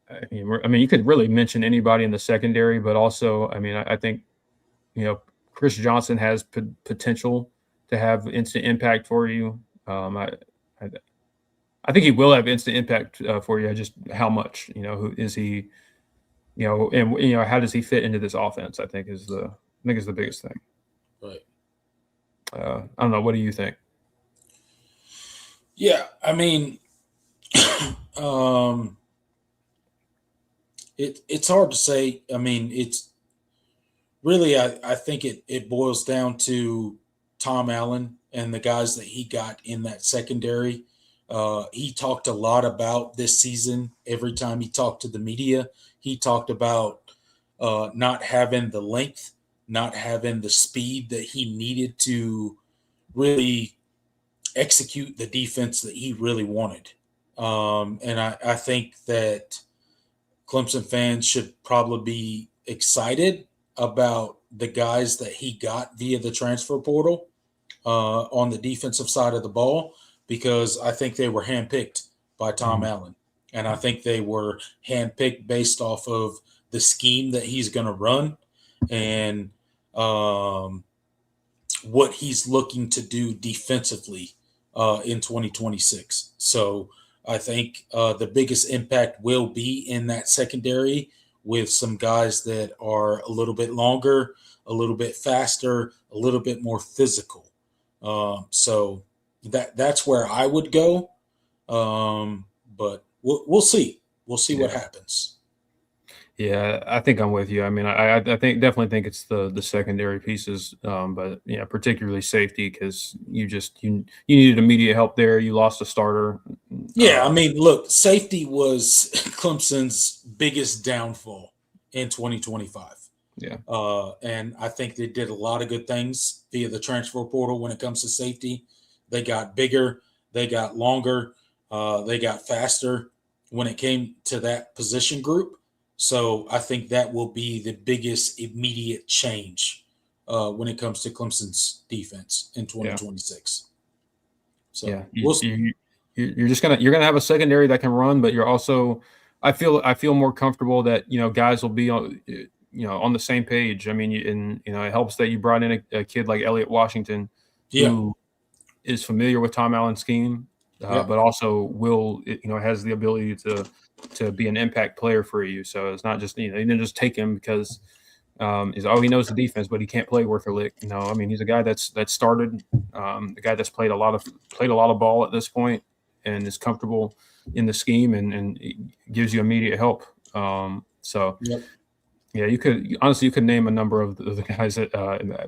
I mean, you could really mention anybody in the secondary, but also, I think, Chris Johnson has potential to have instant impact for you. I think he will have instant impact for you. Just how much, who is he, and how does he fit into this offense? I think is the biggest thing. Right. I don't know. What do you think? Yeah, I mean, it's hard to say. I mean, it's really, I think it boils down to Tom Allen and the guys that he got in that secondary. He talked a lot about this season. Every time he talked to the media, he talked about not having the length, not having the speed that he needed to really execute the defense that he really wanted. And I think that Clemson fans should probably be excited about the guys that he got via the transfer portal on the defensive side of the ball, because I think they were handpicked by Tom Allen. And I think they were handpicked based off of the scheme that he's going to run and what he's looking to do defensively in 2026. So I think the biggest impact will be in that secondary with some guys that are a little bit longer, a little bit faster, a little bit more physical. So that's where I would go. But we'll see. We'll see what happens. Yeah, I think I'm with you. I mean, I definitely think it's the secondary pieces, but yeah, particularly safety, because you needed immediate help there. You lost a starter. Yeah, I mean, look, safety was Clemson's biggest downfall in 2025. Yeah, and I think they did a lot of good things via the transfer portal when it comes to safety. They got bigger, they got longer, they got faster. when it came to that position group. So I think that will be the biggest immediate change when it comes to Clemson's defense in 2026. So yeah, we'll you're just you're gonna have a secondary that can run, but you're also I feel more comfortable that guys will be on on the same page. I mean, and it helps that you brought in a kid like Elliott Washington, who is familiar with Tom Allen's scheme, but also has the ability to be an impact player for you. So it's not just you didn't just take him because he knows the defense, but he can't play worth a lick. I mean, he's a guy that started, the guy that's played a lot of ball at this point, and is comfortable in the scheme, and gives you immediate help. Yeah, you could name a number of the guys that,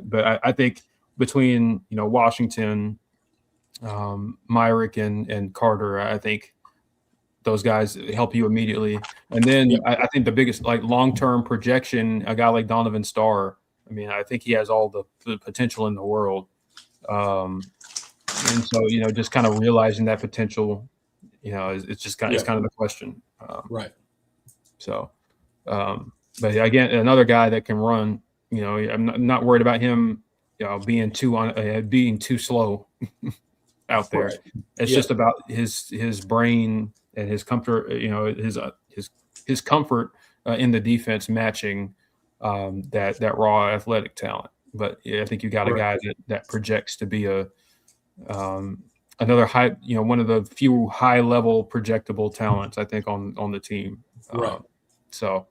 but I think between Washington, Myrick, and Carter, I think those guys help you immediately. And then I think the biggest long-term projection, a guy like Donovan Starr. I mean, I think he has all the potential in the world. And so just kind of realizing that potential, it's just kind of it's kind of the question. Right. So, but again, another guy that can run. I'm not worried about him, being too slow out there. Right. It's just about his brain and his comfort. His comfort in the defense matching that raw athletic talent. But I think you got a guy that projects to be another high, one of the few high level projectable talents, I think, on the team. Right. So.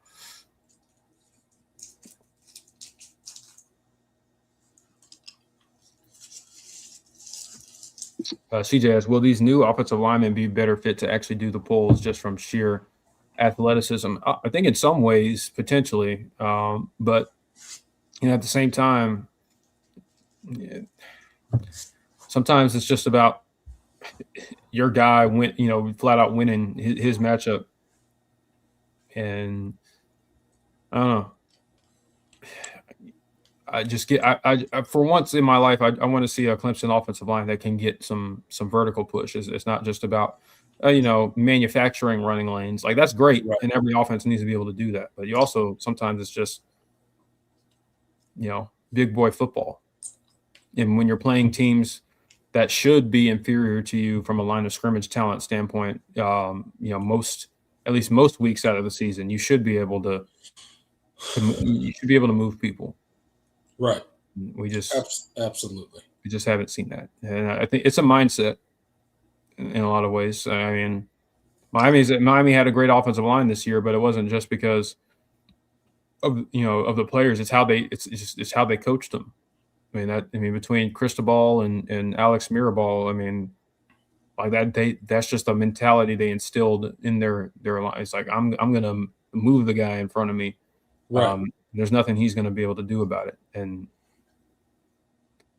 CJ asks, will these new offensive linemen be better fit to actually do the pulls just from sheer athleticism? I think in some ways, potentially. But, at the same time, sometimes it's just about your guy flat out winning his matchup. And I don't know. I just get I for once in my life I want to see a Clemson offensive line that can get some vertical push. It's not just about manufacturing running lanes. Like, that's great, and every offense needs to be able to do that. But you also sometimes it's just big boy football, and when you're playing teams that should be inferior to you from a line of scrimmage talent standpoint, most weeks out of the season, you should be able to move people. Right. We just absolutely. We just haven't seen that, and I think it's a mindset in a lot of ways. I mean, Miami had a great offensive line this year, but it wasn't just because of the players. It's how they coached them. I mean, between Cristobal and Alex Mirabal, I mean, like that's just a mentality they instilled in their line. It's like I'm gonna move the guy in front of me. Right. There's nothing he's going to be able to do about it. And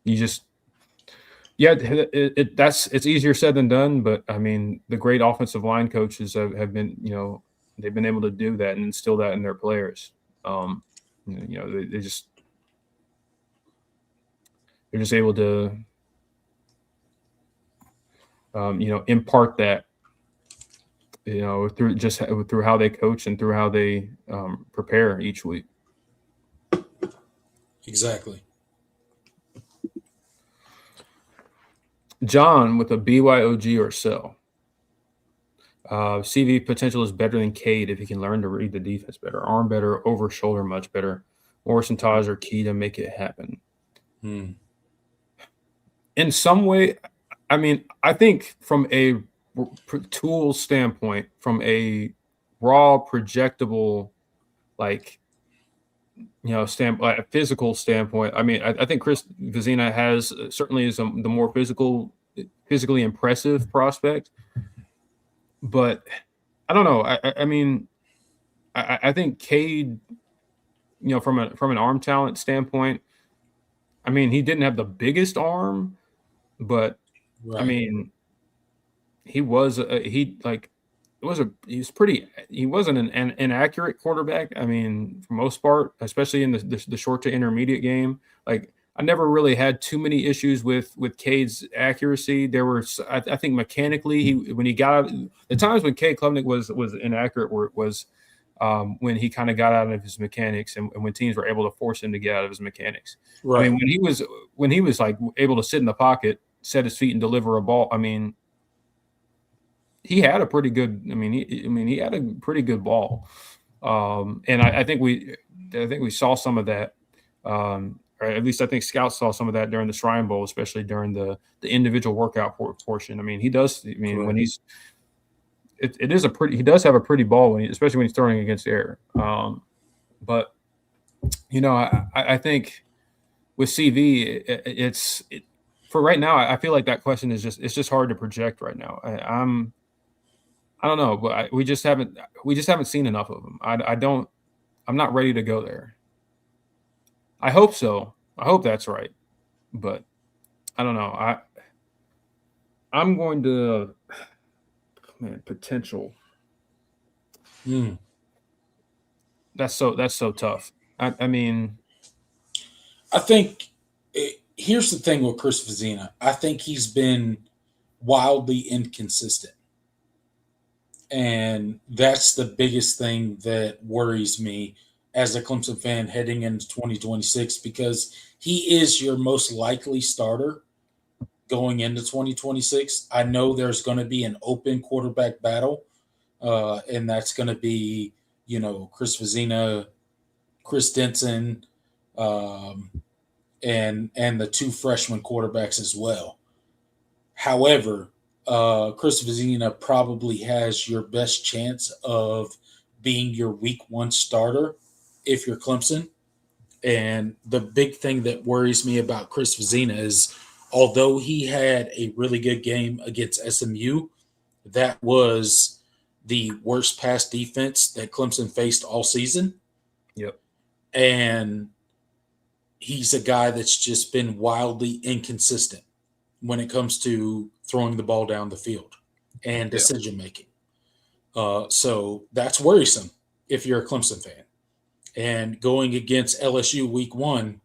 you just, it's easier said than done. But I mean, the great offensive line coaches have been, they've been able to do that and instill that in their players. They're just able to, impart that, through how they coach and through how they prepare each week. Exactly. John with a BYOG or sell. CV potential is better than Cade if he can learn to read the defense better, arm better, over shoulder much better. Morris and Taj are key to make it happen. In some way, I mean, I think from a tool standpoint, from a raw projectable, a physical standpoint, I mean, I think Chris Vizina certainly is the more physically impressive prospect, but I don't know. I mean, I think Cade, from an arm talent standpoint, I mean, he didn't have the biggest arm, but I mean, he wasn't an inaccurate quarterback. I mean, for most part, especially in the short to intermediate game, I I never really had too many issues with Cade's accuracy. There were, I think, mechanically, when he got out, the times when Cade Klubnik was inaccurate was when he kind of got out of his mechanics, and when teams were able to force him to get out of his mechanics. Right. I mean, when he was like able to sit in the pocket, set his feet, and deliver a ball. I mean, he had a pretty good. He had a pretty good ball, and I think we saw some of that. Or at least I think scouts saw some of that during the Shrine Bowl, especially during the individual workout portion. I mean, he does. I mean, when he's it is a pretty. He does have a pretty ball especially when he's throwing against the air. But I think with CV, for right now. I feel like that question is just hard to project right now. I don't know, but we just haven't seen enough of him. I'm not ready to go there. I hope so. I hope that's right, but I don't know. I'm going to potential. That's so tough. I mean, I think here's the thing with Chris Vezina. I think he's been wildly inconsistent. And that's the biggest thing that worries me as a Clemson fan heading into 2026, because he is your most likely starter going into 2026. I know there's going to be an open quarterback battle, and that's going to be, Chris Vezina, Chris Denson, and the two freshman quarterbacks as well. However, Chris Vezina probably has your best chance of being your week one starter if you're Clemson. And the big thing that worries me about Chris Vezina is, although he had a really good game against SMU, that was the worst pass defense that Clemson faced all season. Yep. And he's a guy that's just been wildly inconsistent when it comes to throwing the ball down the field and decision making. So that's worrisome if you're a Clemson fan. And going against LSU week one,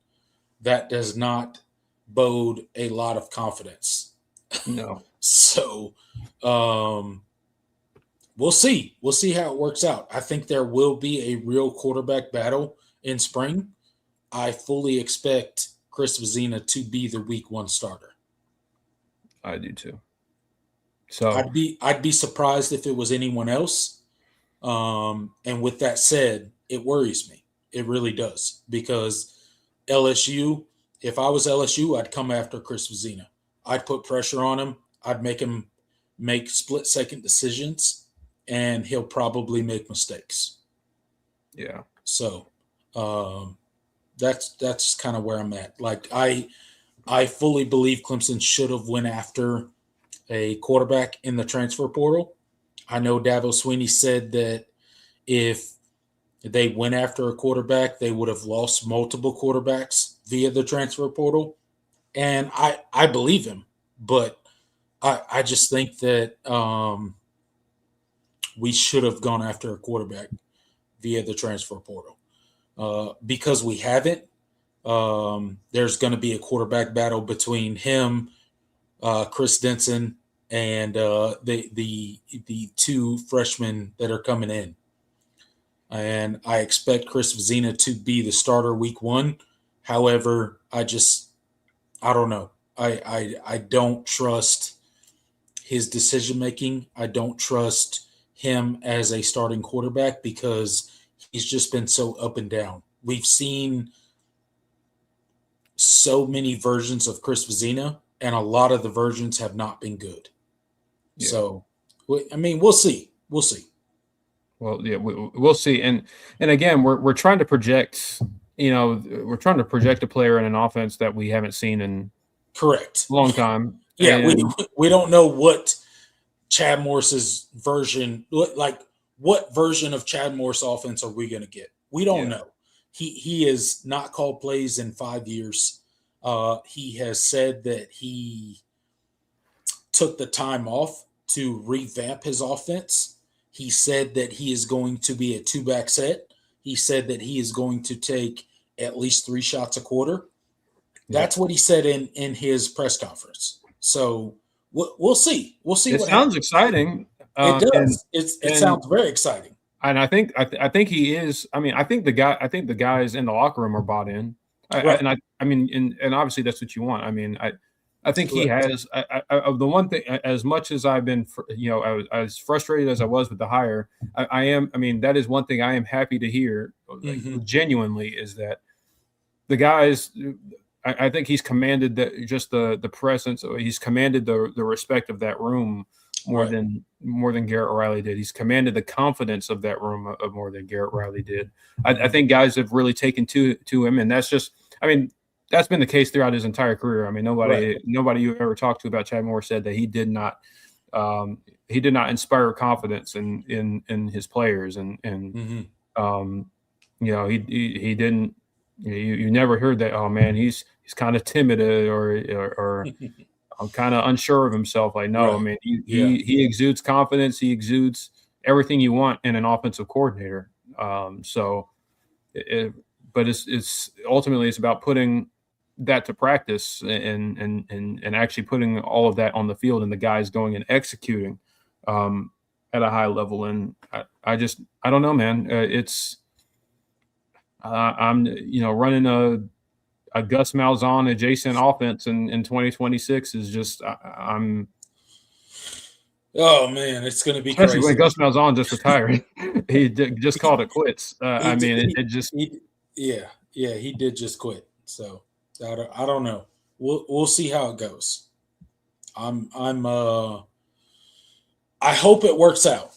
that does not bode a lot of confidence. No. So we'll see. We'll see how it works out. I think there will be a real quarterback battle in spring. I fully expect Chris Vezina to be the week one starter. I do too. So I'd be surprised if it was anyone else. And with that said, it worries me. It really does, because LSU, if I was LSU, I'd come after Chris Vezina. I'd put pressure on him. I'd make him make split-second decisions, and he'll probably make mistakes. Yeah. So that's kind of where I'm at. Like I fully believe Clemson should have went after a quarterback in the transfer portal. I know Dabo Swinney said that if they went after a quarterback, they would have lost multiple quarterbacks via the transfer portal. And I believe him, but I just think that we should have gone after a quarterback via the transfer portal. Because we haven't, there's going to be a quarterback battle between him, Chris Denson, and the two freshmen that are coming in. And I expect Chris Vezina to be the starter week one. However, I don't know. I don't trust his decision making. I don't trust him as a starting quarterback because he's just been so up and down. We've seen so many versions of Chris Vezina, and a lot of the versions have not been good. Yeah. So, I mean, we'll see. We'll see. Well, yeah, we'll see. And again, we're trying to project. We're trying to project a player in an offense that we haven't seen in correct a long time. Yeah, we don't know what Chad Morris's version, what version of Chad Morris offense are we going to get? We don't know. He has not called plays in 5 years. He has said that he took the time off to revamp his offense. He said that he is going to be a two-back set. He said that he is going to take at least 3 shots a quarter. That's what he said in his press conference. So we'll see. We'll see It what sounds happens. exciting. It And does. It and sounds very exciting. and I think he is. I mean, I think the guys in the locker room are bought in. Right. I mean, and obviously that's what you want. I mean, I think he Correct. has. The one thing, as much as I've been, as frustrated as I was with the hire, I am. I mean, that is one thing I am happy to hear, like, genuinely, is that the guys. I think he's commanded the presence. He's commanded the respect of that room more than Garrett Riley did. He's commanded the confidence of that room more than Garrett Riley did. I think guys have really taken to him, and that's just. I mean, that's been the case throughout his entire career. I mean, nobody you ever talked to about Chad Moore said that he did not inspire confidence in his players, and he didn't. You never heard that. Oh man, he's kind of timid or I'm kind of unsure of himself. Like, no, I mean, he exudes confidence. He exudes everything you want in an offensive coordinator. But it's ultimately it's about putting that to practice and actually putting all of that on the field and the guys going and executing at a high level. And I don't know, man. I'm running a Gus Malzahn adjacent offense in 2026 is just I'm. Oh man, it's going to be especially crazy. When Gus Malzahn just retired. He just called it quits. He did just quit. So I don't know. We'll see how it goes. I hope it works out,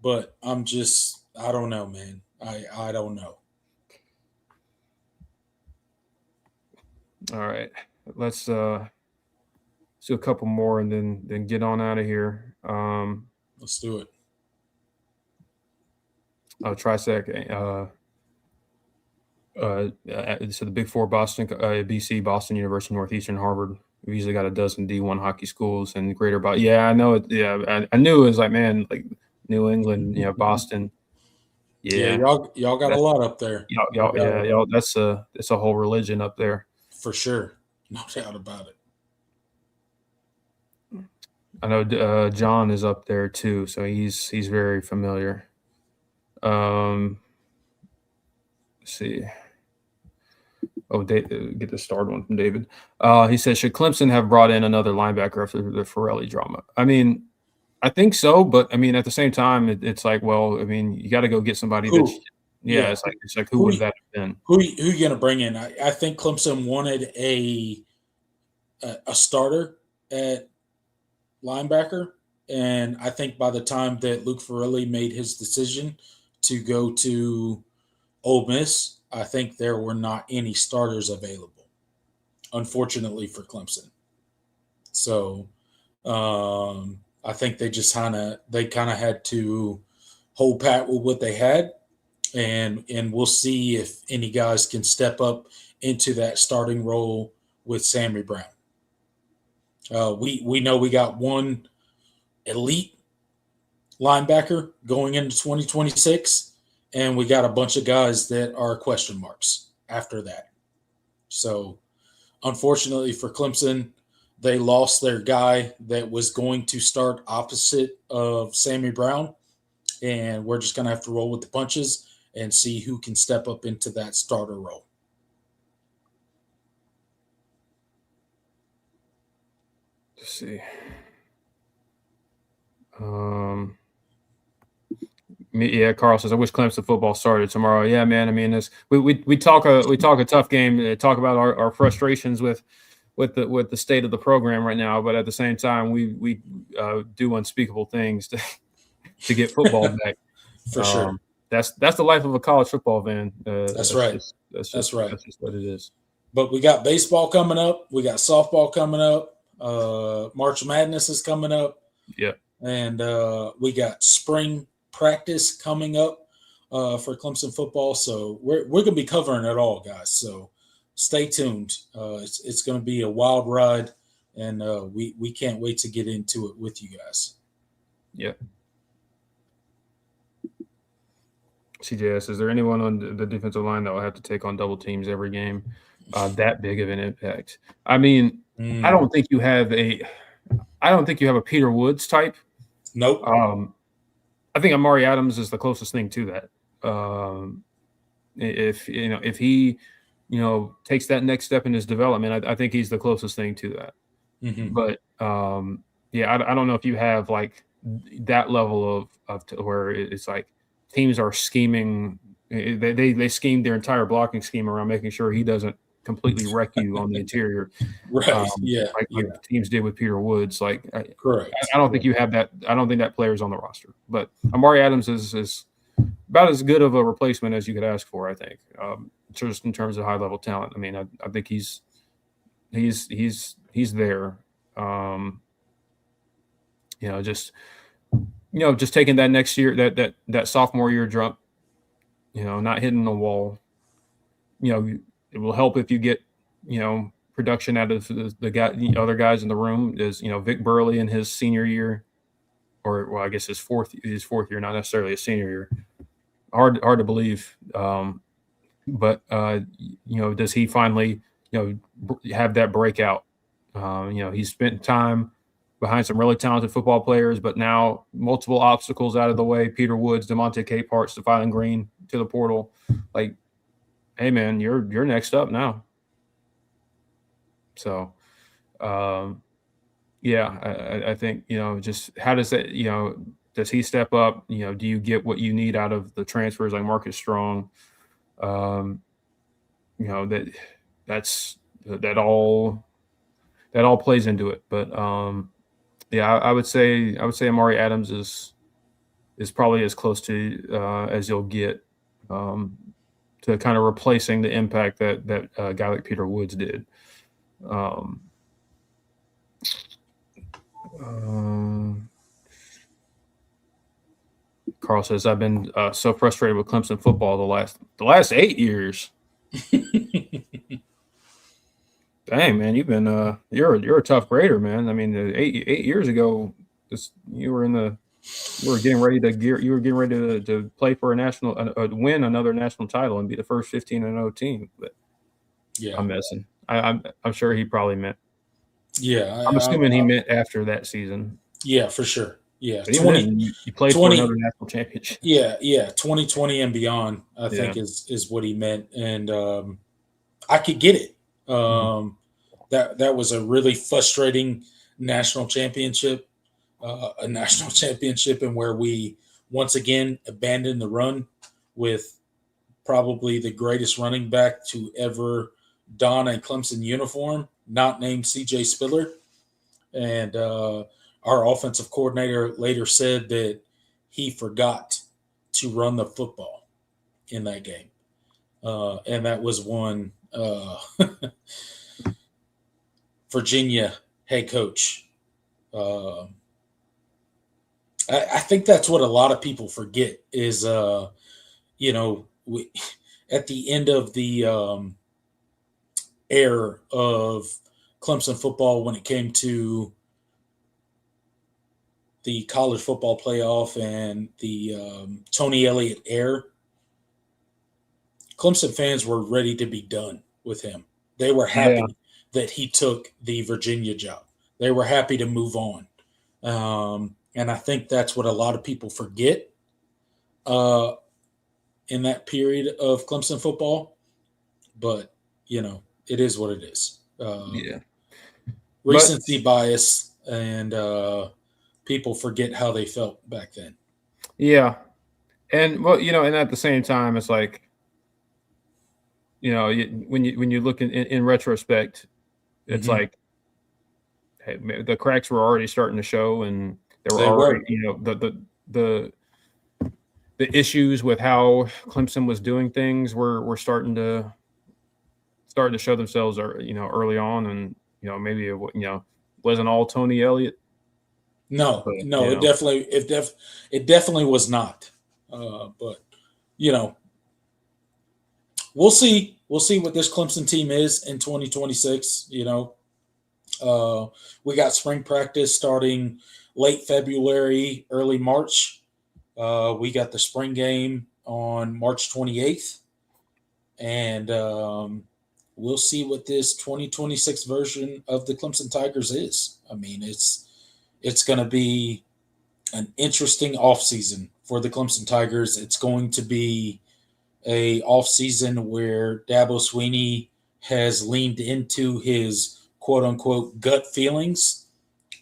but I don't know, man. I don't know. All right, let's do a couple more and then get on out of here. Let's do it. Trisec. So the Big Four: Boston, BC, Boston University, Northeastern, Harvard. We usually got a dozen D1 hockey schools and greater. But yeah, I know it. Yeah, I knew it was like, man, like New England, Boston. Yeah, y'all got a lot up there. Y'all. That's a whole religion up there. For sure, no doubt about it. I know John is up there too, so he's very familiar. Let's see. Oh, get the starred one from David. He says, should Clemson have brought in another linebacker after the Farrelly drama? I mean, I think so, but I mean, at the same time, it's like, well, I mean, you got to go get somebody that's. Yeah, it's like who would that have been? Who you gonna bring in? I think Clemson wanted a starter at linebacker, and I think by the time that Luke Farrelly made his decision to go to Ole Miss, I think there were not any starters available, unfortunately for Clemson. So I think they just kind of had to hold pat with what they had. And we'll see if any guys can step up into that starting role with Sammy Brown. We know we got one elite linebacker going into 2026, and we got a bunch of guys that are question marks after that. So, unfortunately for Clemson, they lost their guy that was going to start opposite of Sammy Brown, and we're just going to have to roll with the punches and see who can step up into that starter role. Let's see. Yeah, Carl says, I wish Clemson football started tomorrow. Yeah, man. I mean, we talk a tough game, talk about our frustrations with the state of the program right now, but at the same time, we do unspeakable things to get football back. For sure. That's the life of a college football fan. That's right. That's right. That's just what it is. But we got baseball coming up. We got softball coming up. March Madness is coming up. Yeah. And we got spring practice coming up for Clemson football. So we're going to be covering it all, guys. So stay tuned. It's going to be a wild ride, and we can't wait to get into it with you guys. Yeah. CJS, is there anyone on the defensive line that will have to take on double teams every game? that big of an impact. I mean, I don't think you have a Peter Woods type. Nope. I think Amari Adams is the closest thing to that. If he takes that next step in his development, I think he's the closest thing to that. But yeah, I don't know if you have like that level of where it's like teams are scheming. They schemed their entire blocking scheme around making sure he doesn't completely wreck you on the interior, Right. like teams did with Peter Woods. Like, correct. I don't think you have that. I don't think that player's on the roster. But Amari Adams is about as good of a replacement as you could ask for. I think, just in terms of high level talent. I mean, I think he's there. Just taking that next year, that sophomore year jump, not hitting the wall. It will help if you get, production out of the guy, other guys in the room. Is Vic Burley in his senior year, or I guess his fourth year, not necessarily a senior year. Hard to believe, but does he finally have that breakout? He's spent time behind some really talented football players, but now multiple obstacles out of the way. Peter Woods, DeMonte Capehart, Stephon Green to the portal. Like, hey man, you're next up now. So, yeah, I think just how does that does he step up? Do you get what you need out of the transfers like Marcus Strong? That all plays into it. But yeah, I would say Amari Adams is probably as close to as you'll get to kind of replacing the impact that a guy like Peter Woods did. Carl says, I've been so frustrated with Clemson football the last 8 years. Dang, man, you've been you're a tough grader, man. I mean, 8 years ago, you were getting ready to play for a national, win another national title and be the first 15-0 team. But yeah, I'm messing. I'm sure he probably meant. Yeah, I'm assuming he meant after that season. Yeah, for sure. Yeah, you played for another national championship. Yeah, 2020 and beyond, I think is what he meant, and I could get it. That was a really frustrating national championship, and where we once again abandoned the run with probably the greatest running back to ever don a Clemson uniform, not named C.J. Spiller, and our offensive coordinator later said that he forgot to run the football in that game. And that was one Virginia head coach. I think that's what a lot of people forget is, at the end of the era of Clemson football when it came to the college football playoff and the Tony Elliott era, Clemson fans were ready to be done with him. They were happy that he took the Virginia job. They were happy to move on. And I think that's what a lot of people forget in that period of Clemson football. But, it is what it is. Recency bias, and people forget how they felt back then. Yeah. And, well, and at the same time, it's like, when you look in retrospect, it's like, hey, the cracks were already starting to show, and there were already, the issues with how Clemson was doing things were starting to show themselves, early on, and maybe it wasn't all Tony Elliott. No, but, it definitely was not. But we'll see. We'll see what this Clemson team is in 2026. We got spring practice starting late February, early March. We got the spring game on March 28th. And we'll see what this 2026 version of the Clemson Tigers is. I mean, it's going to be an interesting offseason for the Clemson Tigers. It's going to be a offseason where Dabo Swinney has leaned into his quote unquote gut feelings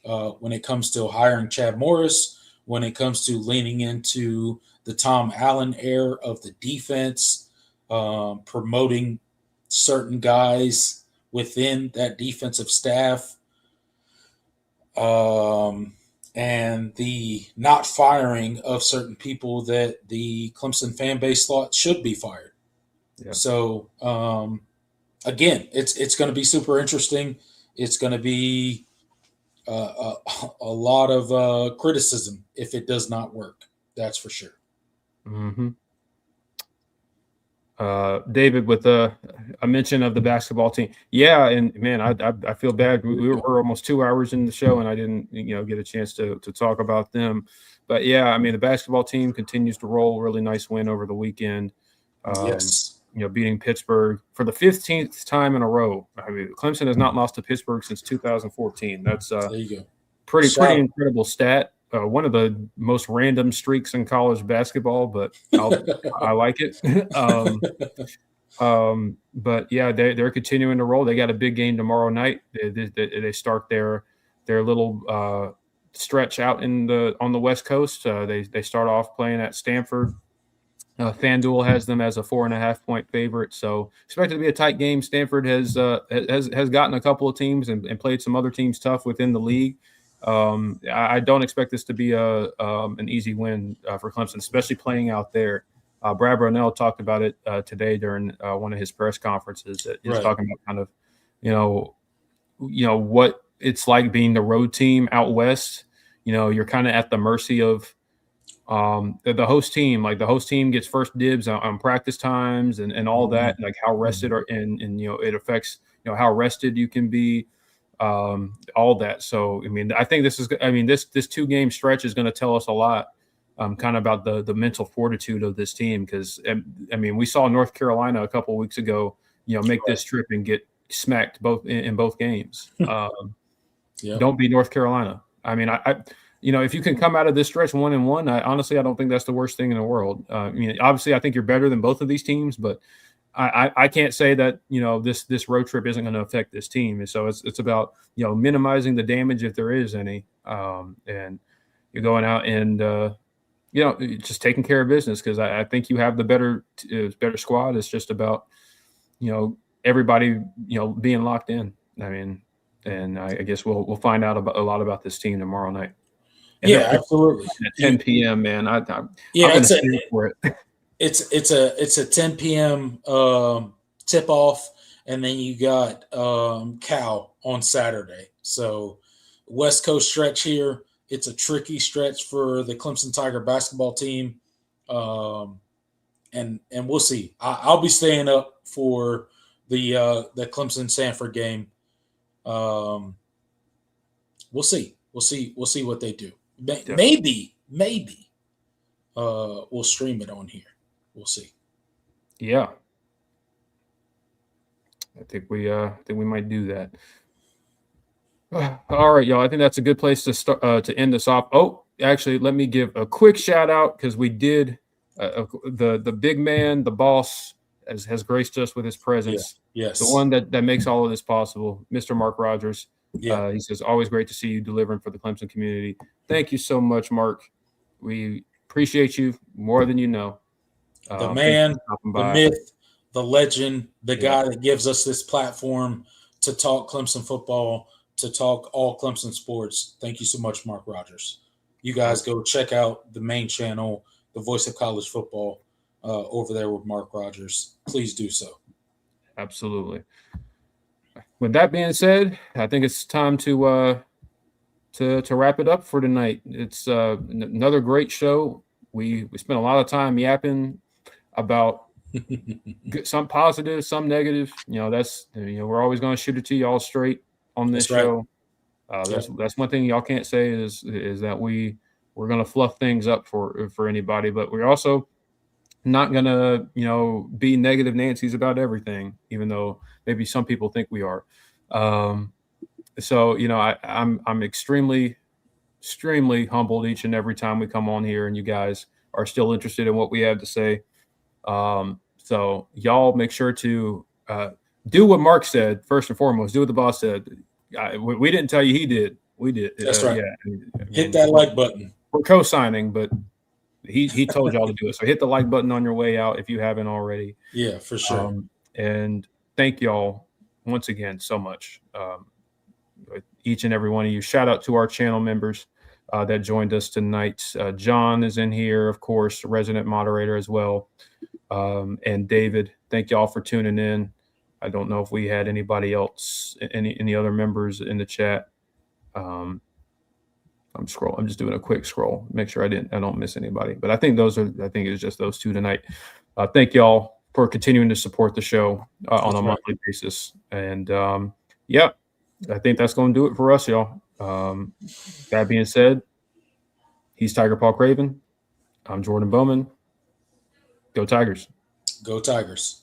when it comes to hiring Chad Morris, when it comes to leaning into the Tom Allen era of the defense, promoting certain guys within that defensive staff, and the not firing of certain people that the Clemson fan base thought should be fired. Yeah. So, again, it's going to be super interesting. It's going to be a lot of criticism if it does not work. That's for sure. Mm-hmm. David, with a mention of the basketball team. Yeah, and man, I feel bad. We're almost 2 hours in the show, and I didn't get a chance to talk about them. But yeah, I mean, the basketball team continues to roll. Really nice win over the weekend. Yes. Beating Pittsburgh for the 15th time in a row. I mean, Clemson has not lost to Pittsburgh since 2014. That's there you go. Pretty incredible stat. One of the most random streaks in college basketball, but I like it. But yeah, they're continuing to roll. They got a big game tomorrow night. They start their little stretch out on the West Coast. They start off playing at Stanford. FanDuel has them as a 4.5-point favorite, so expected to be a tight game. Stanford has gotten a couple of teams and played some other teams tough within the league. I don't expect this to be an easy win for Clemson, especially playing out there. Brad Brownell talked about it today during one of his press conferences. He's talking about kind of, what it's like being the road team out west. You're kind of at the mercy of the host team. Like the host team gets first dibs on practice times and all that, like how rested are and it affects how rested you can be. All that. So, I mean, I think this 2-game stretch is going to tell us a lot, kind of about the mental fortitude of this team. Because, I mean, we saw North Carolina a couple of weeks ago, make this trip and get smacked in both games. Don't be North Carolina. I mean, if you can come out of this stretch 1-1, I don't think that's the worst thing in the world. I mean, obviously, I think you're better than both of these teams, but I can't say that this road trip isn't going to affect this team, and so it's about minimizing the damage if there is any, and you're going out and just taking care of business, because I think you have the better squad. It's just about everybody being locked in. I mean, and I guess we'll find out a lot about this team tomorrow night. And absolutely. At 10 p.m., man. I'm going to shoot for it. It's a 10 p.m. Tip off, and then you got Cal on Saturday. So West Coast stretch here. It's a tricky stretch for the Clemson Tiger basketball team, and we'll see. I'll be staying up for the Clemson Stanford game. We'll see. We'll see what they do. Maybe we'll stream it on here. We'll see. Yeah, I think we might do that. All right, y'all. I think that's a good place to start to end this off. Oh, actually, let me give a quick shout out, because we did the big man, the boss, has graced us with his presence. Yes. The one that makes all of this possible, Mr. Mark Rogers. He says, always great to see you delivering for the Clemson community. Thank you so much, Mark. We appreciate you more than you know. The man, the myth, the legend, the guy that gives us this platform to talk Clemson football, to talk all Clemson sports. Thank you so much, Mark Rogers. You guys go check out the main channel, The Voice of College Football, over there with Mark Rogers. Please do so. Absolutely. With that being said, I think it's time to wrap it up for tonight. It's another great show. We spent a lot of time yapping about some positive, some negative. That's we're always going to shoot it to y'all straight on this show. That's one thing y'all can't say is that we're going to fluff things up for anybody, but we're also not going to be negative Nancy's about everything, even though maybe some people think we are. So, I'm extremely humbled each and every time we come on here and you guys are still interested in what we have to say. So y'all make sure to do what Mark said first and foremost. Do what the boss said. We didn't tell you, he did. We did. That's right. Yeah. Hit that like button. We're co-signing, but he told y'all to do it. So hit the like button on your way out if you haven't already. Yeah, for sure. And thank y'all once again so much. Each and every one of you. Shout out to our channel members that joined us tonight. John is in here, of course, resident moderator as well. And David, thank y'all for tuning in. I don't know if we had anybody else, any other members in the chat. I'm just doing a quick scroll, make sure I don't miss anybody. But I think it's just those two tonight. Thank y'all for continuing to support the show on a monthly basis. And I think that's going to do it for us, y'all. That being said, he's Tiger Paul Craven. I'm Jordan Bowman. Go Tigers. Go Tigers.